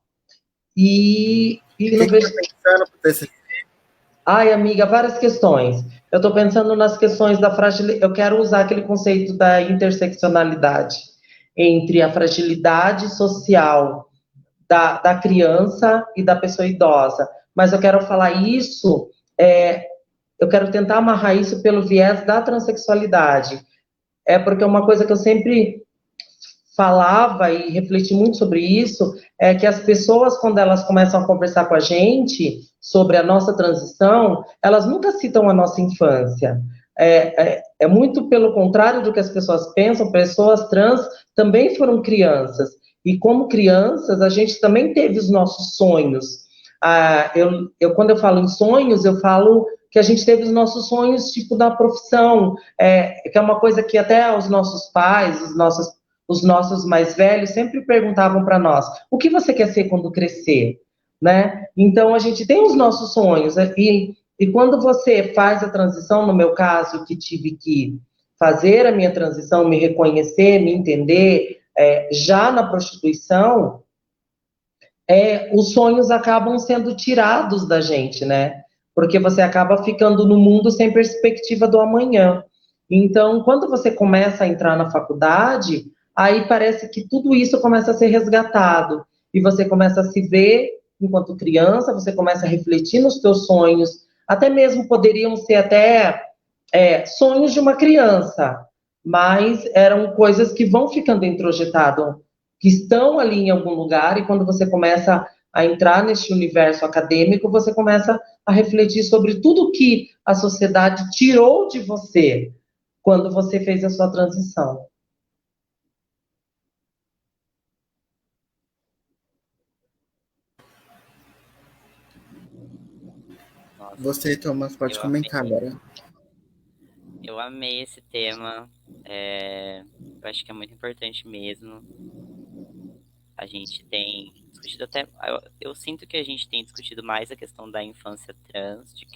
E não vejo... pensando para TCC? Ai, amiga, várias questões. Eu estou pensando nas questões da fragilidade. Eu quero usar aquele conceito da interseccionalidade entre a fragilidade social da criança e da pessoa idosa. Mas eu quero falar isso, eu quero tentar amarrar isso pelo viés da transexualidade. Porque uma coisa que eu sempre falava e refleti muito sobre isso, é que as pessoas, quando elas começam a conversar com a gente sobre a nossa transição, elas nunca citam a nossa infância. É muito pelo contrário do que as pessoas pensam, pessoas trans também foram crianças. E como crianças, a gente também teve os nossos sonhos. Quando eu falo em sonhos, eu falo que a gente teve os nossos sonhos, tipo, da profissão, que é uma coisa que até os nossos pais, os nossos mais velhos sempre perguntavam para nós: o que você quer ser quando crescer? Né? Então, a gente tem os nossos sonhos, e quando você faz a transição, no meu caso, que tive que fazer a minha transição, me reconhecer, me entender, já na prostituição, os sonhos acabam sendo tirados da gente, né? Porque você acaba ficando no mundo sem perspectiva do amanhã. Então, quando você começa a entrar na faculdade, aí parece que tudo isso começa a ser resgatado. E você começa a se ver enquanto criança, você começa a refletir nos teus sonhos, até mesmo poderiam ser até sonhos de uma criança, mas eram coisas que vão ficando introjetadas, que estão ali em algum lugar, e quando você começa a entrar neste universo acadêmico, você começa a refletir sobre tudo que a sociedade tirou de você quando você fez a sua transição. Nossa, você, Thomas, pode comentar agora. Eu amei esse tema. Eu acho que é muito importante mesmo. A gente tem discutido até... Eu sinto que a gente tem discutido mais a questão da infância trans, de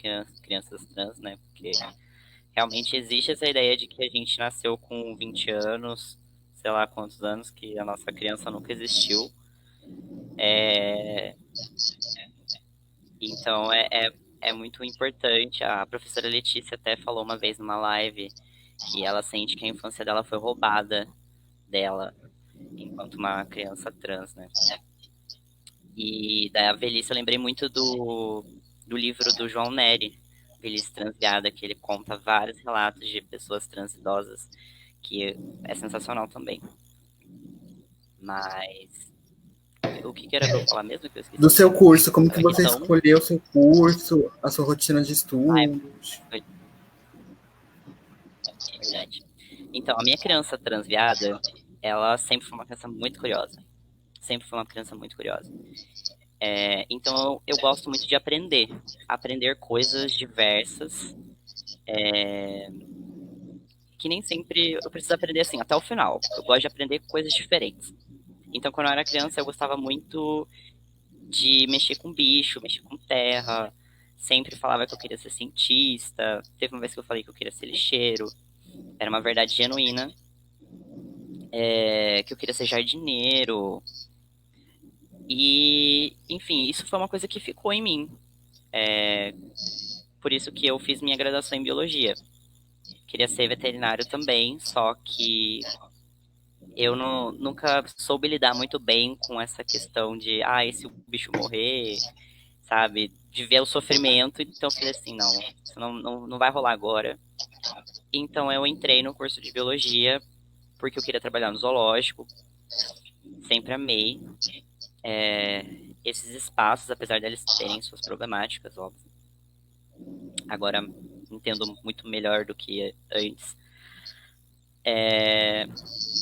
crianças trans, né? Porque realmente existe essa ideia de que a gente nasceu com 20 anos, sei lá quantos anos, que a nossa criança nunca existiu. Então, é muito importante. A professora Letícia até falou uma vez numa live que ela sente que a infância dela foi roubada dela enquanto uma criança trans, né? E da velhice eu lembrei muito do livro do João Nery, Velhice Transviada, que ele conta vários relatos de pessoas trans idosas, que é sensacional também. Mas o que era pra eu falar mesmo? Que eu esqueci. Do seu curso, como que você escolheu o seu curso, a sua rotina de estudos? Verdade. Então, a minha criança transviada, ela sempre foi uma criança muito curiosa. Sempre foi uma criança muito curiosa. Então, eu gosto muito de aprender. Aprender coisas diversas. Que nem sempre eu preciso aprender assim, até o final. Eu gosto de aprender coisas diferentes. Então, quando eu era criança, eu gostava muito de mexer com bicho, mexer com terra. Sempre falava que eu queria ser cientista. Teve uma vez que eu falei que eu queria ser lixeiro. Era uma verdade genuína. Que eu queria ser jardineiro. E, enfim, isso foi uma coisa que ficou em mim. Por isso que eu fiz minha graduação em biologia. Queria ser veterinário também, só que eu nunca soube lidar muito bem com essa questão de, e se o bicho morrer, sabe? De ver o sofrimento. Então eu falei assim, não, isso não vai rolar agora. Então eu entrei no curso de biologia porque eu queria trabalhar no zoológico. Sempre amei esses espaços, apesar deles terem suas problemáticas, óbvio. Agora entendo muito melhor do que antes.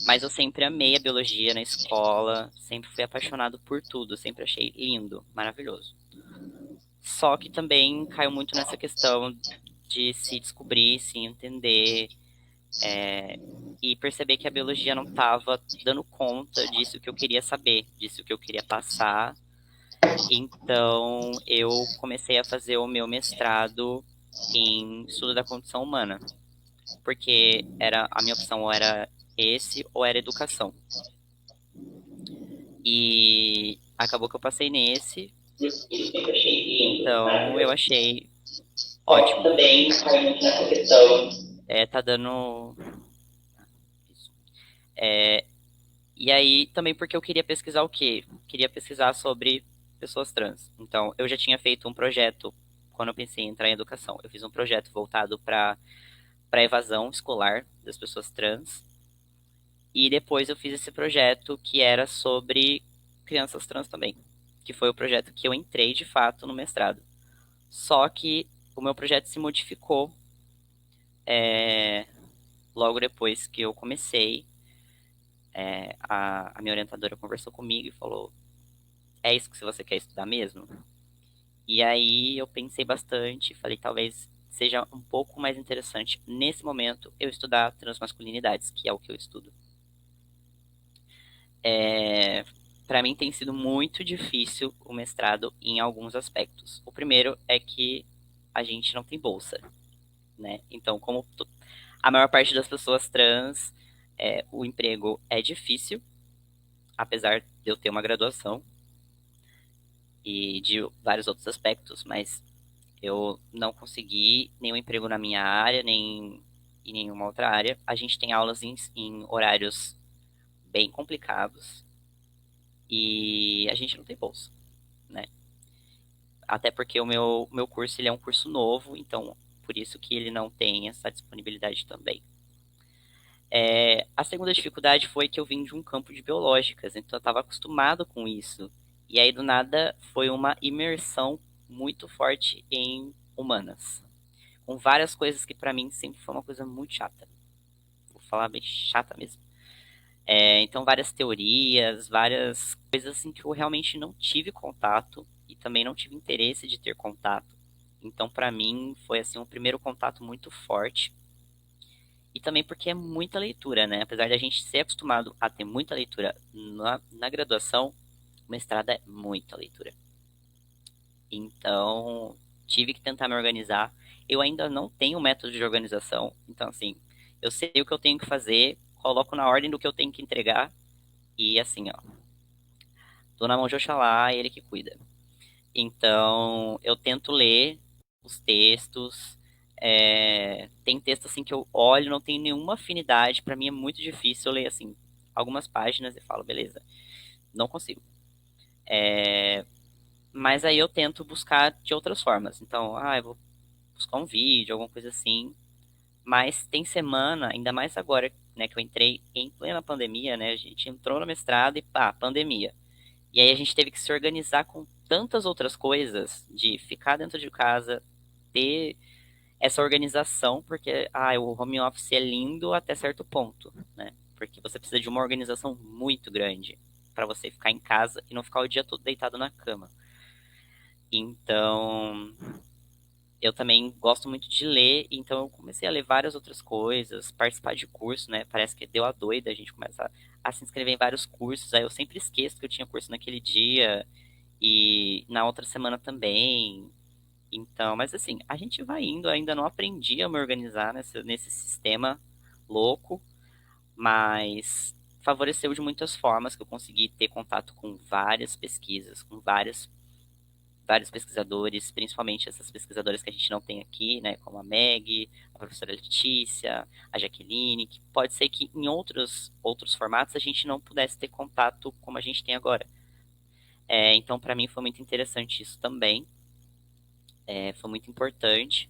Mas eu sempre amei a biologia na escola, sempre fui apaixonado por tudo, sempre achei lindo, maravilhoso. Só que também caiu muito nessa questão de se descobrir, se entender, e perceber que a biologia não estava dando conta disso que eu queria saber, disso que eu queria passar. Então eu comecei a fazer o meu mestrado em estudo da condição humana. porque a minha opção ou era esse ou era educação. E acabou que eu passei nesse, então eu achei ótimo. Também nessa questão. Tá dando. E aí, também porque eu queria pesquisar o quê? Queria pesquisar sobre pessoas trans. Então, eu já tinha feito um projeto, quando eu pensei em entrar em educação. Eu fiz um projeto voltado para evasão escolar das pessoas trans. E depois eu fiz esse projeto que era sobre crianças trans também. Que foi o projeto que eu entrei, de fato, no mestrado. Só que o meu projeto se modificou logo depois que eu comecei. A minha orientadora conversou comigo e falou: é isso que você quer estudar mesmo? E aí eu pensei bastante, falei talvez seja um pouco mais interessante nesse momento eu estudar transmasculinidades, que é o que eu estudo. Para mim tem sido muito difícil o mestrado em alguns aspectos. O primeiro é que a gente não tem bolsa, né? Então, como a maior parte das pessoas trans, o emprego é difícil, apesar de eu ter uma graduação e de vários outros aspectos, mas eu não consegui nenhum emprego na minha área, nem em nenhuma outra área. A gente tem aulas em horários bem complicados e a gente não tem bolsa, né? Até porque o meu curso ele é um curso novo, então por isso que ele não tem essa disponibilidade também. A segunda dificuldade foi que eu vim de um campo de biológicas, então eu estava acostumado com isso. E aí, do nada, foi uma imersão muito forte em humanas. Com várias coisas que para mim sempre foi uma coisa muito chata. Vou falar bem chata mesmo. Então, várias teorias, várias coisas assim que eu realmente não tive contato e também não tive interesse de ter contato. Então, para mim, foi assim um primeiro contato muito forte. E também porque é muita leitura, né? Apesar de a gente ser acostumado a ter muita leitura na graduação, o mestrado é muita leitura. Então, tive que tentar me organizar. Eu ainda não tenho um método de organização, então assim, eu sei o que eu tenho que fazer, coloco na ordem do que eu tenho que entregar e assim, ó, tô na mão de Oxalá, ele que cuida. Então, eu tento ler os textos. Tem texto assim que eu olho, não tenho nenhuma afinidade, para mim é muito difícil eu ler assim algumas páginas e falo, beleza, não consigo. Mas aí eu tento buscar de outras formas. Então, eu vou buscar um vídeo, alguma coisa assim. Mas tem semana, ainda mais agora, né, que eu entrei em plena pandemia, né? A gente entrou no mestrado e pá, pandemia. E aí a gente teve que se organizar com tantas outras coisas, de ficar dentro de casa, ter essa organização, porque o home office é lindo até certo ponto, né? Porque você precisa de uma organização muito grande para você ficar em casa e não ficar o dia todo deitado na cama. Então, eu também gosto muito de ler, então eu comecei a ler várias outras coisas, participar de curso, né? Parece que deu a doida, a gente começa a se inscrever em vários cursos, aí eu sempre esqueço que eu tinha curso naquele dia e na outra semana também. Então, mas assim, a gente vai indo, ainda não aprendi a me organizar nesse sistema louco, mas favoreceu de muitas formas que eu consegui ter contato com várias pesquisas, com vários pesquisadores, principalmente essas pesquisadoras que a gente não tem aqui, né, como a Meg, a professora Letícia, a Jaqueline, que pode ser que em outros formatos a gente não pudesse ter contato como a gente tem agora. Então, para mim foi muito interessante isso também, foi muito importante,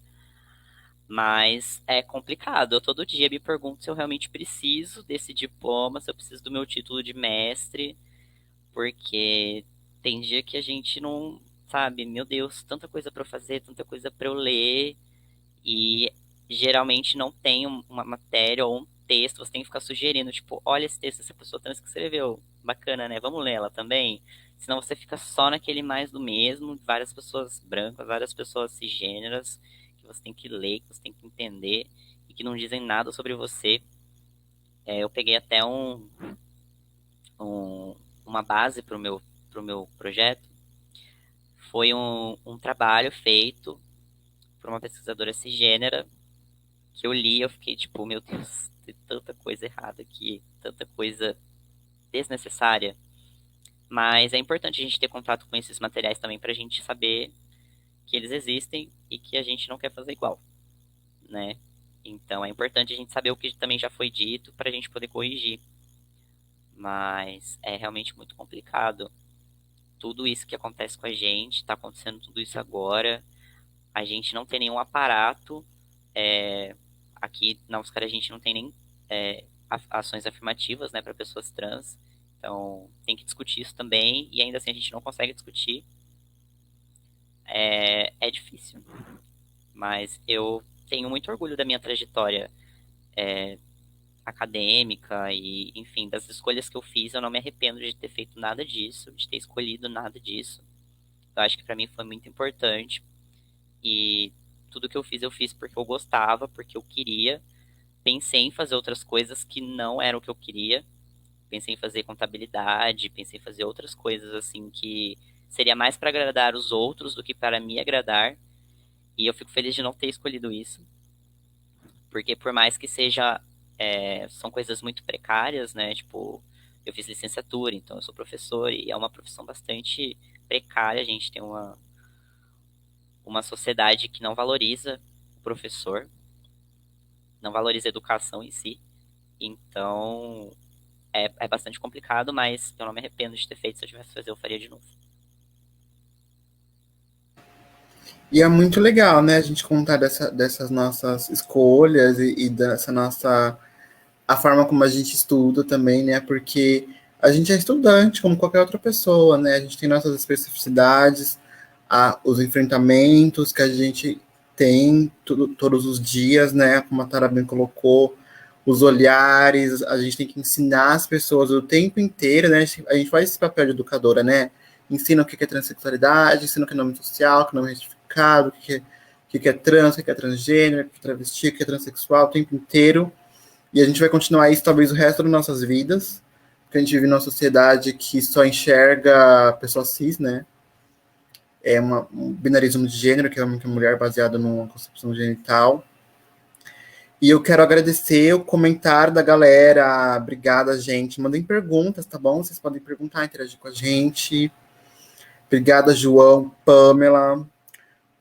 mas é complicado. Eu todo dia me pergunto se eu realmente preciso desse diploma, se eu preciso do meu título de mestre, porque tem dia que a gente não sabe, meu Deus, tanta coisa para fazer, tanta coisa para eu ler, e geralmente não tem uma matéria ou um texto, você tem que ficar sugerindo, tipo, olha esse texto, essa pessoa trans que escreveu, bacana, né? Vamos ler ela também. Senão você fica só naquele mais do mesmo, várias pessoas brancas, várias pessoas cisgêneras, que você tem que ler, que você tem que entender, e que não dizem nada sobre você. Eu peguei até uma base pro meu projeto. Foi um trabalho feito por uma pesquisadora cisgênera que eu li, eu fiquei tipo, meu Deus, tem tanta coisa errada aqui, tanta coisa desnecessária. Mas é importante a gente ter contato com esses materiais também pra gente saber que eles existem e que a gente não quer fazer igual, né? Então é importante a gente saber o que também já foi dito pra gente poder corrigir. Mas é realmente muito complicado. Tudo isso que acontece com a gente, tá acontecendo tudo isso agora. A gente não tem nenhum aparato. Aqui na UFSCar a gente não tem nem ações afirmativas, né, para pessoas trans. Então tem que discutir isso também. E ainda assim a gente não consegue discutir. É difícil. Mas eu tenho muito orgulho da minha trajetória acadêmica e, enfim, das escolhas que eu fiz. Eu não me arrependo de ter feito nada disso, de ter escolhido nada disso. Eu acho que para mim foi muito importante. E tudo que eu fiz porque eu gostava, porque eu queria. Pensei em fazer outras coisas que não eram o que eu queria. Pensei em fazer contabilidade, pensei em fazer outras coisas assim que seria mais para agradar os outros do que para me agradar. E eu fico feliz de não ter escolhido isso. Porque por mais que são coisas muito precárias, né? Tipo, eu fiz licenciatura, então eu sou professor e é uma profissão bastante precária. A gente tem uma sociedade que não valoriza o professor, não valoriza a educação em si. Então, é bastante complicado, mas eu não me arrependo de ter feito. Se eu tivesse que fazer, eu faria de novo. E é muito legal, né, a gente contar dessas nossas escolhas e dessa nossa a forma como a gente estuda também, né? Porque a gente é estudante, como qualquer outra pessoa, né? A gente tem nossas especificidades, os enfrentamentos que a gente tem todos os dias, né? Como a Tara bem colocou, os olhares, a gente tem que ensinar as pessoas o tempo inteiro, né? A gente faz esse papel de educadora, né? Ensina o que é transexualidade, ensina o que é nome social, o que é nome retificado, o que é trans, o que é transgênero, o que é travesti, o que é transexual, o tempo inteiro. E a gente vai continuar isso talvez o resto das nossas vidas, porque a gente vive numa sociedade que só enxerga pessoas cis, né? É um binarismo de gênero, que é homem e mulher baseado numa concepção genital. E eu quero agradecer o comentário da galera. Obrigada, gente. Mandem perguntas, tá bom? Vocês podem perguntar, interagir com a gente. Obrigada, João, Pamela.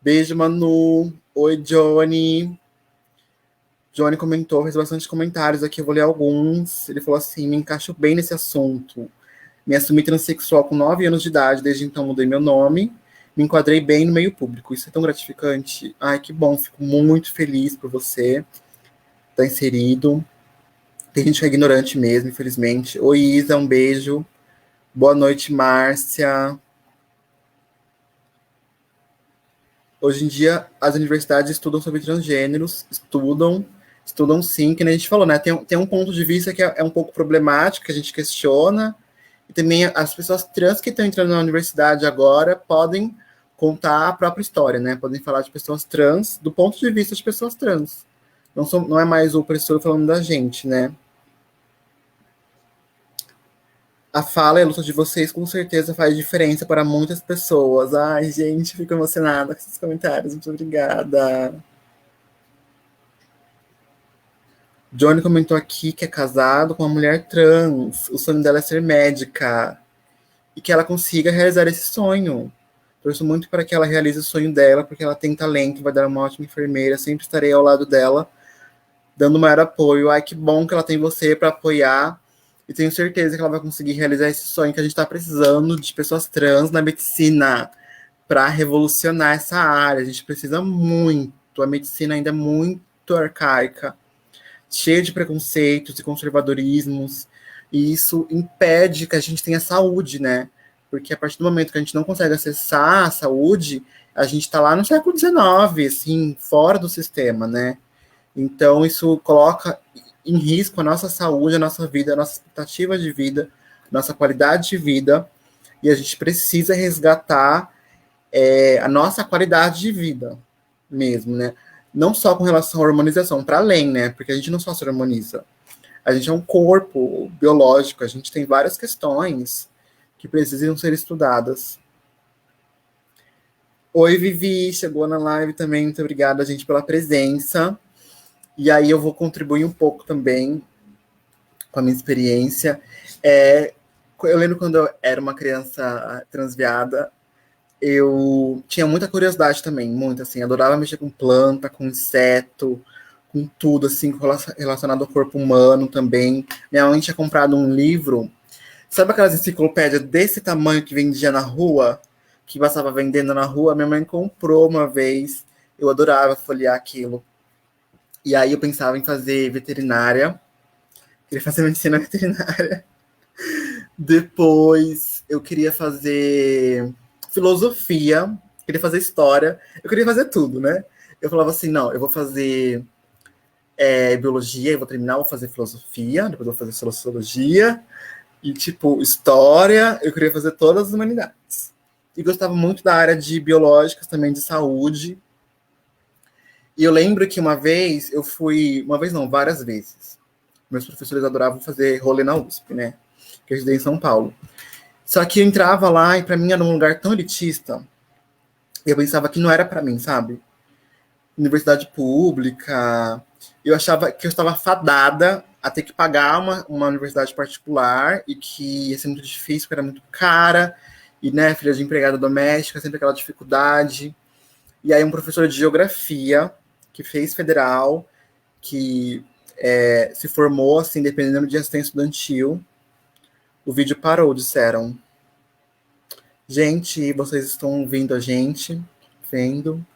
Beijo, Manu. Oi, Johnny. Johnny comentou, fez bastante comentários aqui, eu vou ler alguns. Ele falou assim: me encaixo bem nesse assunto. Me assumi transexual com 9 anos de idade, desde então mudei meu nome, me enquadrei bem no meio público. Isso é tão gratificante. Ai, que bom, fico muito feliz por você estar inserido. Tem gente que é ignorante mesmo, infelizmente. Oi, Isa, um beijo. Boa noite, Márcia. Hoje em dia, as universidades estudam sobre transgêneros, estudam sim, que nem a gente falou, né? Tem um ponto de vista que é um pouco problemático, que a gente questiona, e também as pessoas trans que estão entrando na universidade agora podem contar a própria história, né? Podem falar de pessoas trans do ponto de vista de pessoas trans. Não é mais o opressor falando da gente, né? A fala e a luta de vocês com certeza faz diferença para muitas pessoas. Ai, gente, fico emocionada com esses comentários. Muito obrigada. Johnny comentou aqui que é casado com uma mulher trans. O sonho dela é ser médica. E que ela consiga realizar esse sonho. Torço muito para que ela realize o sonho dela, porque ela tem talento, vai dar uma ótima enfermeira. Sempre estarei ao lado dela, dando maior apoio. Ai, que bom que ela tem você para apoiar. E tenho certeza que ela vai conseguir realizar esse sonho que a gente está precisando de pessoas trans na medicina para revolucionar essa área. A gente precisa muito. A medicina ainda é muito arcaica, cheia de preconceitos e conservadorismos. E isso impede que a gente tenha saúde, né? Porque a partir do momento que a gente não consegue acessar a saúde, a gente está lá no século XIX, assim, fora do sistema, né? Então, isso coloca em risco a nossa saúde, a nossa vida, a nossa expectativa de vida, nossa qualidade de vida, e a gente precisa resgatar a nossa qualidade de vida mesmo, né? Não só com relação à hormonização, para além, né? Porque a gente não só se hormoniza. A gente é um corpo biológico, a gente tem várias questões que precisam ser estudadas. Oi, Vivi, chegou na live também, muito obrigada, gente, pela presença. E aí eu vou contribuir um pouco também com a minha experiência. Eu lembro quando eu era uma criança transviada, eu tinha muita curiosidade também, muito, assim, adorava mexer com planta, com inseto, com tudo, assim, relacionado ao corpo humano também. Minha mãe tinha comprado um livro, sabe aquelas enciclopédias desse tamanho que vendia na rua, que passava vendendo na rua? Minha mãe comprou uma vez, eu adorava folhear aquilo. E aí eu pensava em fazer veterinária, queria fazer medicina veterinária. Depois eu queria fazer filosofia, queria fazer história, eu queria fazer tudo, né? Eu falava assim, não, eu vou fazer biologia, eu vou terminar, vou fazer filosofia, depois eu vou fazer sociologia, e tipo, história, eu queria fazer todas as humanidades. E gostava muito da área de biológicas, também de saúde. E eu lembro que uma vez, várias vezes. Meus professores adoravam fazer rolê na USP, né? Que eu estudei em São Paulo. Só que eu entrava lá e para mim era um lugar tão elitista. Eu pensava que não era para mim, sabe? Universidade pública. Eu achava que eu estava fadada a ter que pagar uma universidade particular e que ia ser muito difícil, porque era muito cara. E, né, filha de empregada doméstica, sempre aquela dificuldade. E aí um professor de geografia, que fez federal, que se formou, assim, dependendo de assistência estudantil. O vídeo parou, disseram. Gente, vocês estão ouvindo a gente? Vendo?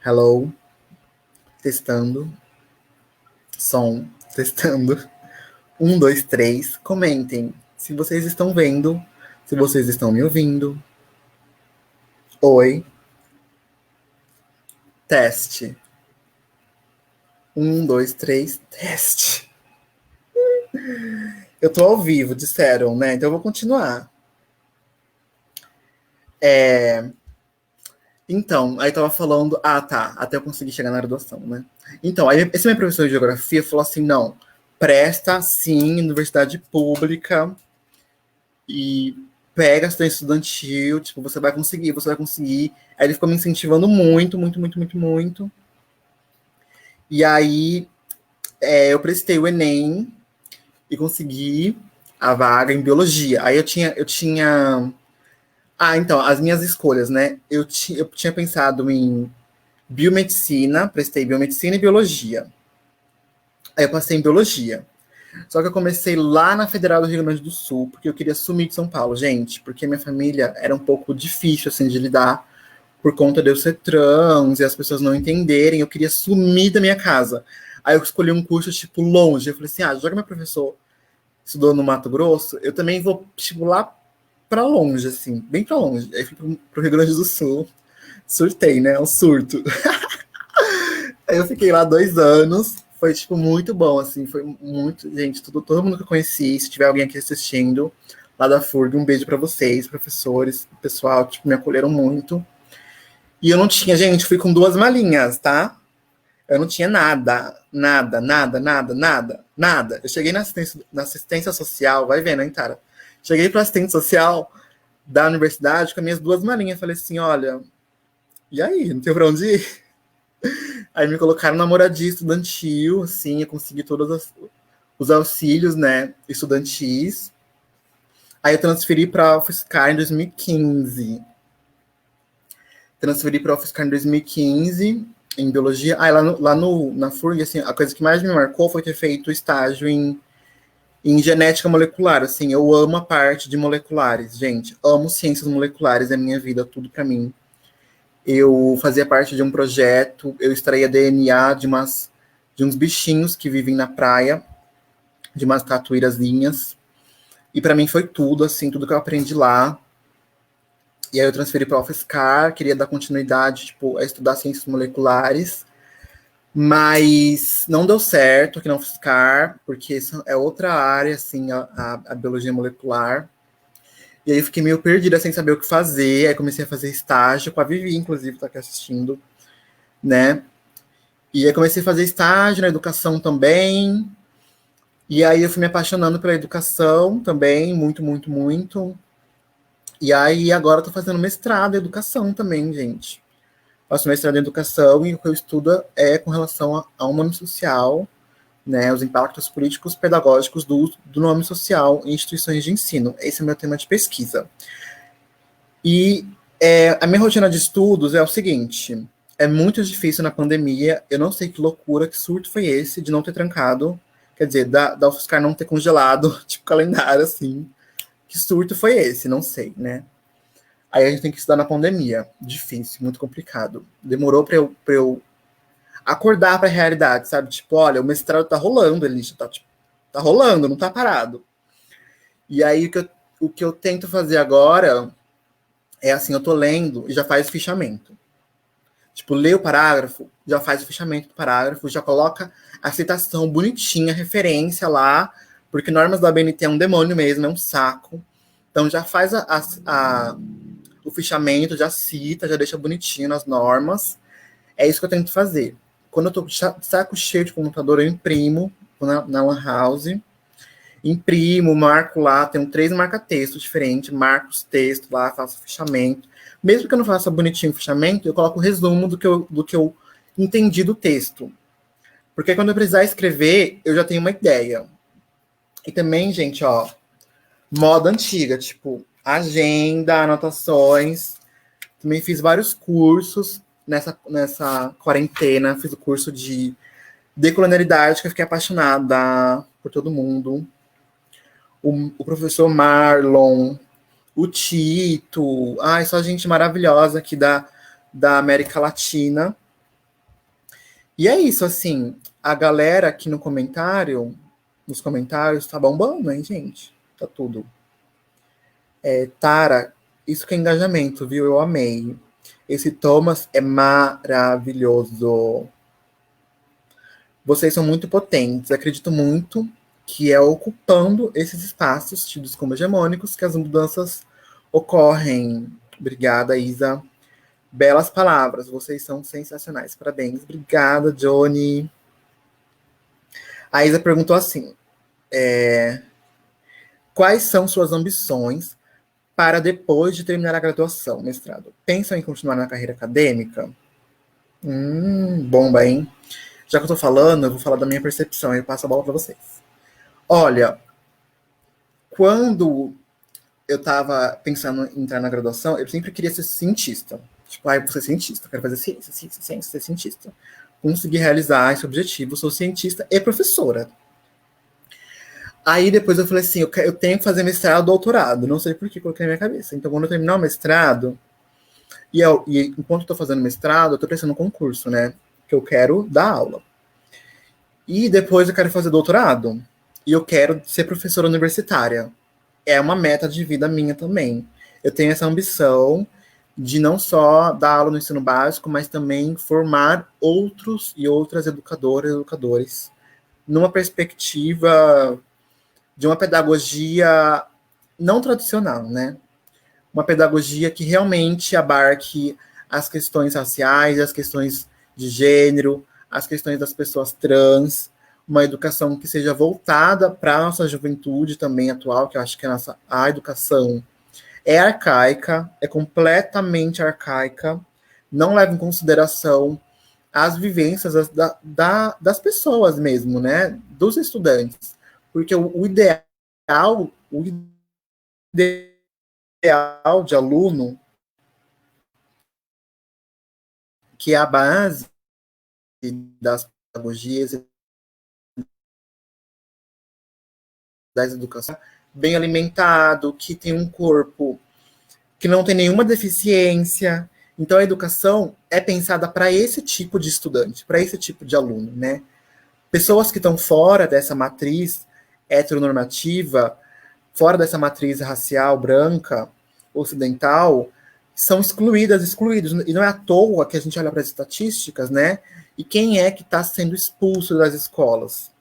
Hello? Testando. Som. Testando. 1, 2, 3. Comentem se vocês estão vendo, se vocês estão me ouvindo. Oi. Teste. 1, 2, 3. Teste. Eu tô ao vivo, disseram, né? Então eu vou continuar. Então, aí tava falando... Ah, tá. Até eu conseguir chegar na graduação, né? Então, aí esse meu professor de geografia falou assim, não, presta, sim, universidade pública e pega assistência estudantil, tipo, você vai conseguir, você vai conseguir. Aí ele ficou me incentivando muito, muito, muito, muito, muito. E aí eu prestei o Enem e consegui a vaga em biologia. Aí eu tinha... Ah, então, as minhas escolhas, né? Eu tinha pensado em biomedicina, prestei biomedicina e biologia. Aí eu passei em biologia. Só que eu comecei lá na Federal do Rio Grande do Sul, porque eu queria sumir de São Paulo, gente, porque minha família era um pouco difícil, assim, de lidar por conta de eu ser trans e as pessoas não entenderem. Eu queria sumir da minha casa. Aí eu escolhi um curso, tipo, longe. Eu falei assim, já que meu professor estudou no Mato Grosso, eu também vou, tipo, lá pra longe, assim, bem pra longe. Aí fui pro Rio Grande do Sul. Surtei, né? Um surto. Aí eu fiquei lá 2 anos. Foi, tipo, muito bom, assim. Foi muito... Gente, todo mundo que eu conheci, se tiver alguém aqui assistindo, lá da FURG, um beijo pra vocês, professores, pessoal, tipo, me acolheram muito. E eu não tinha, gente, fui com 2 malinhas, tá? Eu não tinha nada, nada, nada, nada, nada, nada. Eu cheguei na assistência social, vai vendo, hein, Tara? Cheguei pra assistente social da universidade com as minhas 2 malinhas. Falei assim, olha, e aí, não tem pra onde ir? Aí me colocaram na moradia estudantil, assim, eu consegui todos os auxílios, né, estudantis. Aí eu transferi para a UFSCar em 2015. Transferi para a UFSCar em 2015, em biologia. Aí na FURG, assim, a coisa que mais me marcou foi ter feito estágio em genética molecular. Assim, eu amo a parte de moleculares, gente. Amo ciências moleculares, é minha vida, tudo para mim. Eu fazia parte de um projeto, eu extraía DNA de uns bichinhos que vivem na praia, de umas tatuírazinhas. E para mim foi tudo, assim, tudo que eu aprendi lá. E aí eu transferi para a UFSCar, queria dar continuidade, tipo, a estudar ciências moleculares. Mas não deu certo aqui na UFSCar, porque isso é outra área, assim, a biologia molecular. E aí eu fiquei meio perdida, sem saber o que fazer. Aí comecei a fazer estágio, com a Vivi, inclusive, tá aqui assistindo, né? E aí comecei a fazer estágio na educação também. E aí eu fui me apaixonando pela educação também, muito, muito, muito. E aí agora eu tô fazendo mestrado em educação também, gente. faço mestrado em educação e o que eu estudo é com relação ao nome social, né, os impactos políticos pedagógicos do uso do nome social em instituições de ensino. Esse é o meu tema de pesquisa. E a minha rotina de estudos é o seguinte: é muito difícil na pandemia, eu não sei que loucura, que surto foi esse de não ter trancado, quer dizer, da UFSCar não ter congelado, tipo, calendário, assim. Que surto foi esse? Não sei, né? Aí a gente tem que estudar na pandemia. Difícil, muito complicado. Demorou pra eu acordar pra realidade, sabe? Tipo, olha, o mestrado tá rolando, ele tá, tipo, tá rolando, não tá parado. E aí o que eu tento fazer agora é assim, eu tô lendo e já faz o fichamento. Tipo, lê o parágrafo, já faz o fichamento do parágrafo, já coloca a citação bonitinha, referência lá, porque normas da BNT é um demônio mesmo, é um saco. Então já faz o fichamento, já cita, já deixa bonitinho nas normas. É isso que eu tento fazer. Quando eu tô de saco cheio de computador, eu imprimo na Lan House, imprimo, marco lá, tenho 3 marca-textos diferentes, marco os textos lá, faço o fichamento. Mesmo que eu não faça bonitinho o fichamento, eu coloco o resumo do que eu entendi do texto. Porque quando eu precisar escrever, eu já tenho uma ideia. E também, gente, ó, moda antiga, tipo, agenda, anotações. Também fiz vários cursos nessa quarentena. Fiz o curso de decolonialidade, que eu fiquei apaixonada por todo mundo. O professor Marlon, o Tito, ai, só gente maravilhosa aqui da América Latina. E é isso, assim, a galera aqui nos comentários, tá bombando, hein, gente? Tá tudo. Tara, isso que é engajamento, viu? Eu amei. Esse Thomas é maravilhoso. Vocês são muito potentes. Acredito muito que é ocupando esses espaços tidos como hegemônicos que as mudanças ocorrem. Obrigada, Isa. Belas palavras. Vocês são sensacionais. Parabéns. Obrigada, Johnny. A Isa perguntou assim: quais são suas ambições para depois de terminar a graduação, mestrado? Pensam em continuar na carreira acadêmica? Bomba, hein? Já que eu tô falando, eu vou falar da minha percepção e eu passo a bola para vocês. Olha, quando eu tava pensando em entrar na graduação, eu sempre queria ser cientista. Tipo, vou ser cientista, quero fazer ciência, ser cientista. Consegui realizar esse objetivo, sou cientista e professora. Aí depois eu falei assim, eu tenho que fazer mestrado, doutorado. Não sei por que coloquei na minha cabeça. Então, quando eu terminar o mestrado, e enquanto eu tô fazendo mestrado, eu tô prestando um concurso, né? Que eu quero dar aula. E depois eu quero fazer doutorado. E eu quero ser professora universitária. É uma meta de vida minha também. Eu tenho essa ambição de não só dar aula no ensino básico, mas também formar outros e outras educadoras e educadores numa perspectiva de uma pedagogia não tradicional, né? Uma pedagogia que realmente abarque as questões raciais, as questões de gênero, as questões das pessoas trans, uma educação que seja voltada para a nossa juventude também atual, que eu acho que a educação é arcaica, é completamente arcaica, não leva em consideração as vivências das pessoas mesmo, né? Dos estudantes. Porque o ideal de aluno, que é a base das pedagogias das educações, bem alimentado, que tem um corpo que não tem nenhuma deficiência. Então, a educação é pensada para esse tipo de estudante, para esse tipo de aluno, né? Pessoas que estão fora dessa matriz heteronormativa, fora dessa matriz racial, branca, ocidental, são excluídos. E não é à toa que a gente olha para as estatísticas, né? E quem é que está sendo expulso das escolas?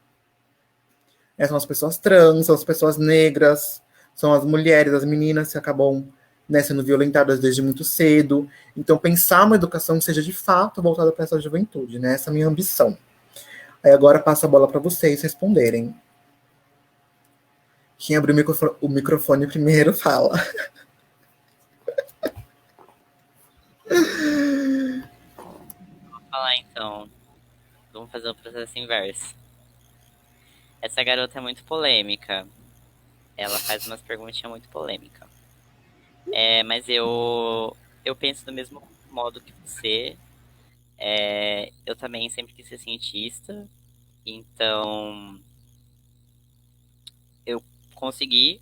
São as pessoas trans, são as pessoas negras, são as mulheres, as meninas que acabam, né, sendo violentadas desde muito cedo. Então, pensar uma educação que seja de fato voltada para essa juventude, né? Essa é a minha ambição. Aí agora passo a bola para vocês responderem. Quem abriu o microfone primeiro fala. Vamos fazer o processo inverso. Essa garota é muito polêmica. Ela faz umas perguntinhas muito polêmicas. Mas eu penso do mesmo modo que você. Eu também sempre quis ser cientista. Então, eu consegui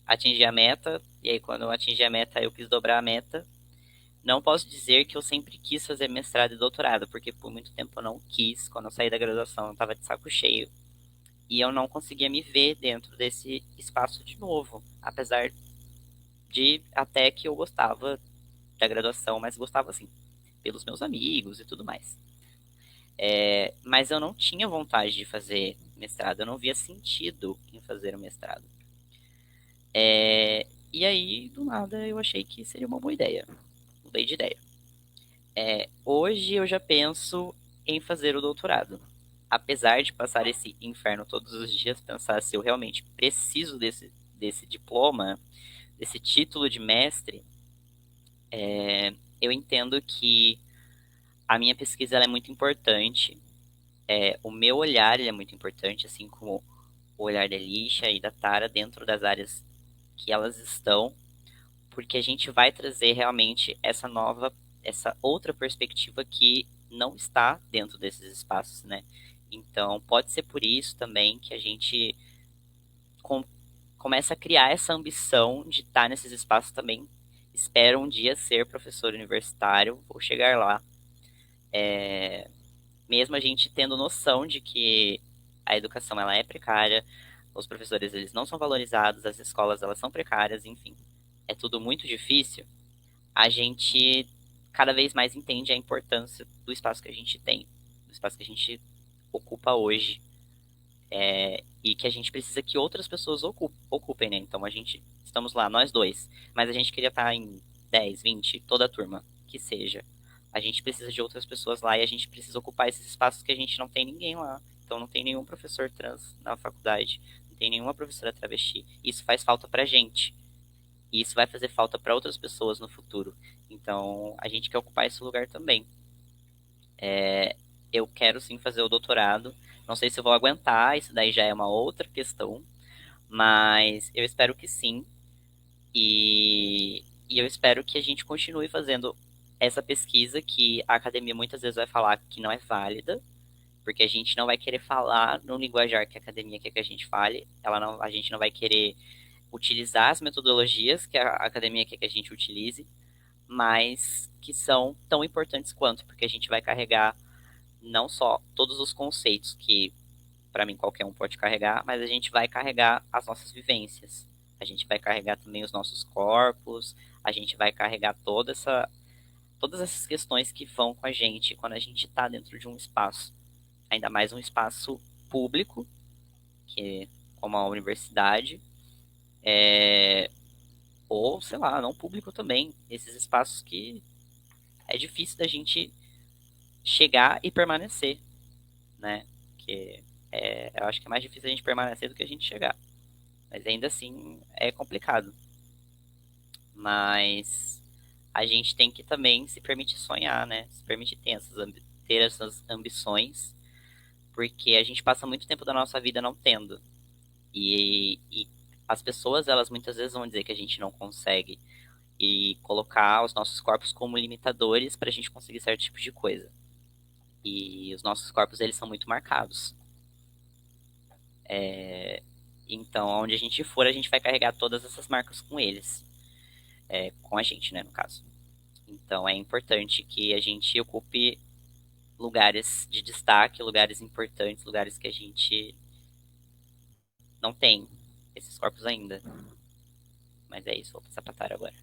atingir a meta. E aí, quando eu atingi a meta, eu quis dobrar a meta. Não posso dizer que eu sempre quis fazer mestrado e doutorado, porque por muito tempo eu não quis. Quando eu saí da graduação, eu estava de saco cheio. E eu não conseguia me ver dentro desse espaço de novo. Apesar de até que eu gostava da graduação, mas gostava assim, pelos meus amigos e tudo mais. Mas eu não tinha vontade de fazer mestrado, eu não via sentido em fazer o mestrado. E aí, do nada, eu achei que seria uma boa ideia. Mudei de ideia. Hoje eu já penso em fazer o doutorado. Apesar de passar esse inferno todos os dias, pensar se eu realmente preciso desse diploma, desse título de mestre, eu entendo que a minha pesquisa ela é muito importante. O meu olhar ele é muito importante, assim como o olhar da Elisha e da Tara dentro das áreas que elas estão, porque a gente vai trazer realmente essa outra perspectiva que não está dentro desses espaços, né? Então, pode ser por isso também que a gente começa a criar essa ambição de estar nesses espaços também. Espero um dia ser professor universitário, vou chegar lá. Mesmo a gente tendo noção de que a educação ela é precária, os professores eles não são valorizados, as escolas elas são precárias, enfim, é tudo muito difícil. A gente cada vez mais entende a importância do espaço que a gente tem, do espaço que a gente ocupa hoje, e que a gente precisa que outras pessoas ocupem, né? Então estamos lá, nós dois, mas a gente queria estar em 10, 20, toda a turma, que seja. A gente precisa de outras pessoas lá e a gente precisa ocupar esses espaços que a gente não tem ninguém lá. Então não tem nenhum professor trans na faculdade, não tem nenhuma professora travesti. Isso faz falta pra gente. E isso vai fazer falta para outras pessoas no futuro. Então a gente quer ocupar esse lugar também. Eu quero sim fazer o doutorado. Não sei se eu vou aguentar, isso daí já é uma outra questão. Mas eu espero que sim. E eu espero que a gente continue fazendo essa pesquisa que a academia muitas vezes vai falar que não é válida, porque a gente não vai querer falar no linguajar que a academia quer que a gente fale, a gente não vai querer utilizar as metodologias que a academia quer que a gente utilize, mas que são tão importantes quanto, porque a gente vai carregar não só todos os conceitos que para mim qualquer um pode carregar, mas a gente vai carregar as nossas vivências. A gente vai carregar também os nossos corpos, a gente vai carregar todas essas questões que vão com a gente quando a gente está dentro de um espaço. Ainda mais um espaço público, como a universidade, ou, sei lá, não público também. Esses espaços que é difícil da gente chegar e permanecer, né? Porque eu acho que é mais difícil a gente permanecer do que a gente chegar. Mas ainda assim é complicado. Mas a gente tem que também se permitir sonhar, né? Se permitir ter essas ambições, porque a gente passa muito tempo da nossa vida não tendo. E as pessoas, elas muitas vezes vão dizer que a gente não consegue e colocar os nossos corpos como limitadores para a gente conseguir certo tipo de coisa. E os nossos corpos, eles são muito marcados. Então, onde a gente for, a gente vai carregar todas essas marcas com eles. Com a gente, né, no caso. Então, é importante que a gente ocupe lugares de destaque, lugares importantes, lugares que a gente não tem esses corpos ainda. Mas é isso, vou passar pra Tara agora.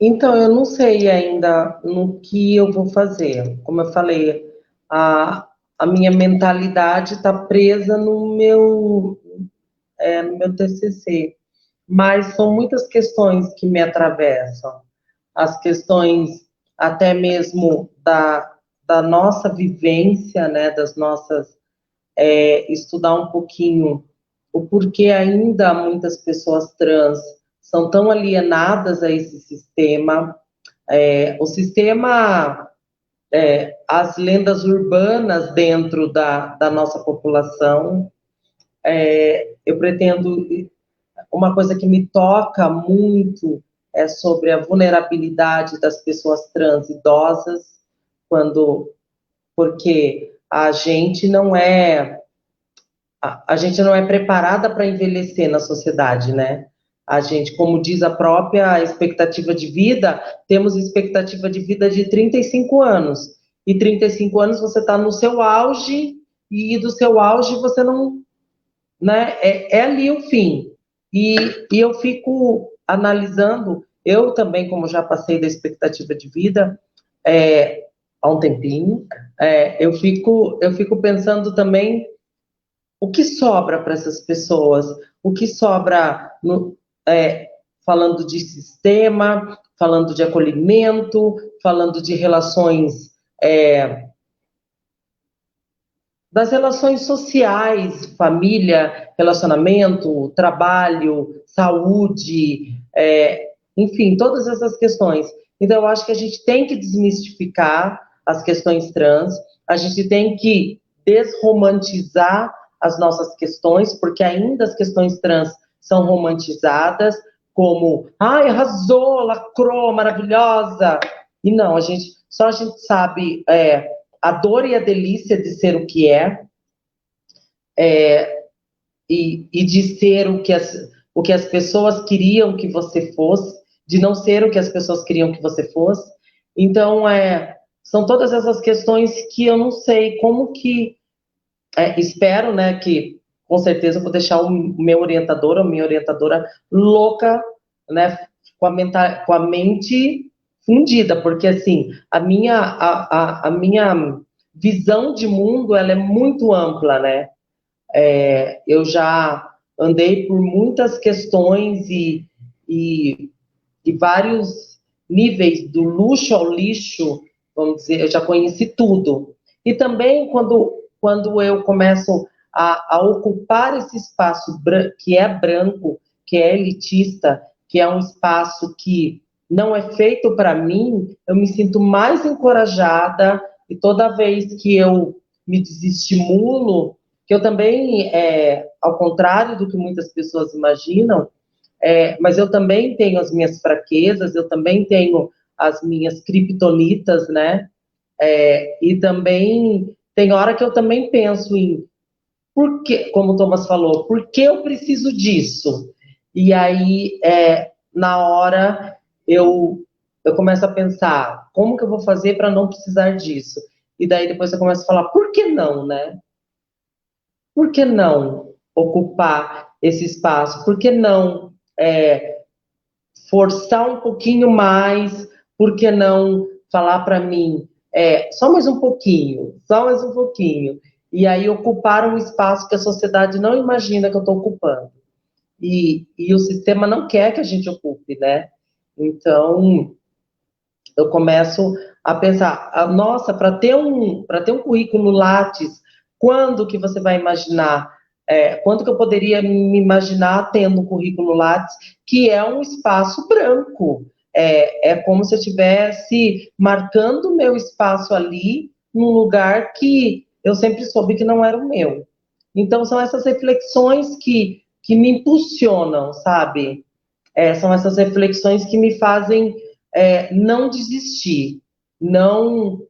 Então, eu não sei ainda no que eu vou fazer. Como eu falei, a minha mentalidade está presa no meu TCC. Mas são muitas questões que me atravessam. As questões até mesmo da nossa vivência, né, das nossas... estudar um pouquinho o porquê ainda muitas pessoas trans são tão alienadas a esse sistema. O sistema, as lendas urbanas dentro da nossa população. Eu pretendo, uma coisa que me toca muito é sobre a vulnerabilidade das pessoas trans idosas, porque a gente não é preparada para envelhecer na sociedade, né? A gente, como diz a própria expectativa de vida, temos expectativa de vida de 35 anos. E 35 anos você está no seu auge, e do seu auge você não... Né? É ali o fim. E eu fico analisando, eu também, como já passei da expectativa de vida há um tempinho, eu fico pensando também o que sobra para essas pessoas, o que sobra falando de sistema, falando de acolhimento, falando de relações, das relações sociais, família, relacionamento, trabalho, saúde, enfim, todas essas questões. Então, eu acho que a gente tem que desmistificar as questões trans, a gente tem que desromantizar as nossas questões, porque ainda as questões trans são romantizadas como, arrasou, lacrou, maravilhosa. E não, a gente sabe a dor e a delícia de ser o que e de ser o que as pessoas queriam que você fosse, de não ser o que as pessoas queriam que você fosse. Então, são todas essas questões que eu não sei como que... espero, né, que com certeza eu vou deixar o meu orientador, a minha orientadora louca, né, com a mente fundida, porque assim, a minha visão de mundo, ela é muito ampla, né? Eu já andei por muitas questões e vários níveis, do luxo ao lixo, vamos dizer, eu já conheci tudo. E também, quando eu começo a ocupar esse espaço que é branco, que é elitista, que é um espaço que não é feito para mim, eu me sinto mais encorajada, e toda vez que eu me desestimulo, que eu também, ao contrário do que muitas pessoas imaginam, mas eu também tenho as minhas fraquezas, eu também tenho as minhas criptonitas, né? E também tem hora que eu também penso em por que, como o Thomas falou, por que eu preciso disso? E aí, na hora, eu começo a pensar, como que eu vou fazer para não precisar disso? E daí depois eu começo a falar, por que não, né? Por que não ocupar esse espaço? Por que não forçar um pouquinho mais? Por que não falar para mim, só mais um pouquinho, só mais um pouquinho? E aí ocupar um espaço que a sociedade não imagina que eu estou ocupando. E o sistema não quer que a gente ocupe, né? Então, eu começo a pensar, nossa, para ter um currículo Lattes, quando que você vai imaginar, quando que eu poderia me imaginar tendo um currículo Lattes, que é um espaço branco, é como se eu estivesse marcando o meu espaço ali, num lugar que eu sempre soube que não era o meu. Então, são essas reflexões que me impulsionam, sabe? São essas reflexões que me fazem não desistir, não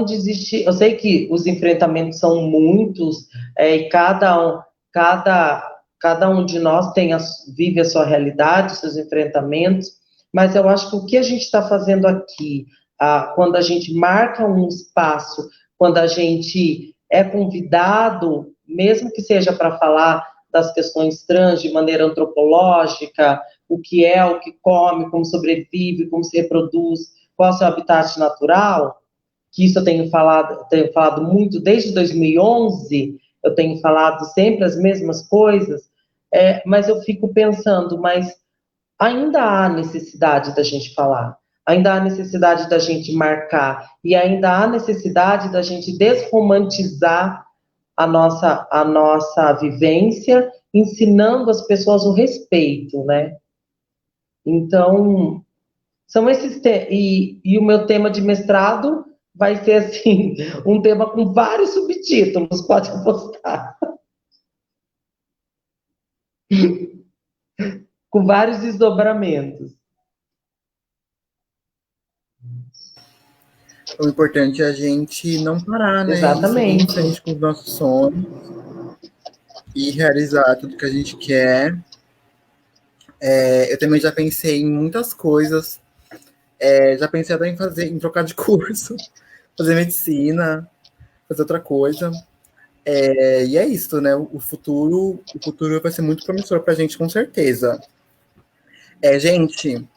desistir. Eu sei que os enfrentamentos são muitos, e cada um de nós vive a sua realidade, os seus enfrentamentos, mas eu acho que o que a gente está fazendo aqui, quando a gente marca um espaço, quando a gente é convidado, mesmo que seja para falar das questões trans de maneira antropológica, o que é, o que come, como sobrevive, como se reproduz, qual é o seu habitat natural, que isso eu tenho falado muito desde 2011, eu tenho falado sempre as mesmas coisas, mas eu fico pensando, mas ainda há necessidade da gente falar, ainda há necessidade da gente marcar, e ainda há necessidade da gente desromantizar a nossa vivência, ensinando as pessoas o respeito, né? Então, são esses e o meu tema de mestrado vai ser assim, um tema com vários subtítulos, pode apostar, com vários desdobramentos. O importante é a gente não parar, né? E seguir em Exatamente. frente com os nossos sonhos e realizar tudo que a gente quer. Eu também já pensei em muitas coisas. Já pensei até em trocar de curso, fazer medicina, fazer outra coisa. E é isso, né? O futuro vai ser muito promissor para a gente, com certeza. Gente,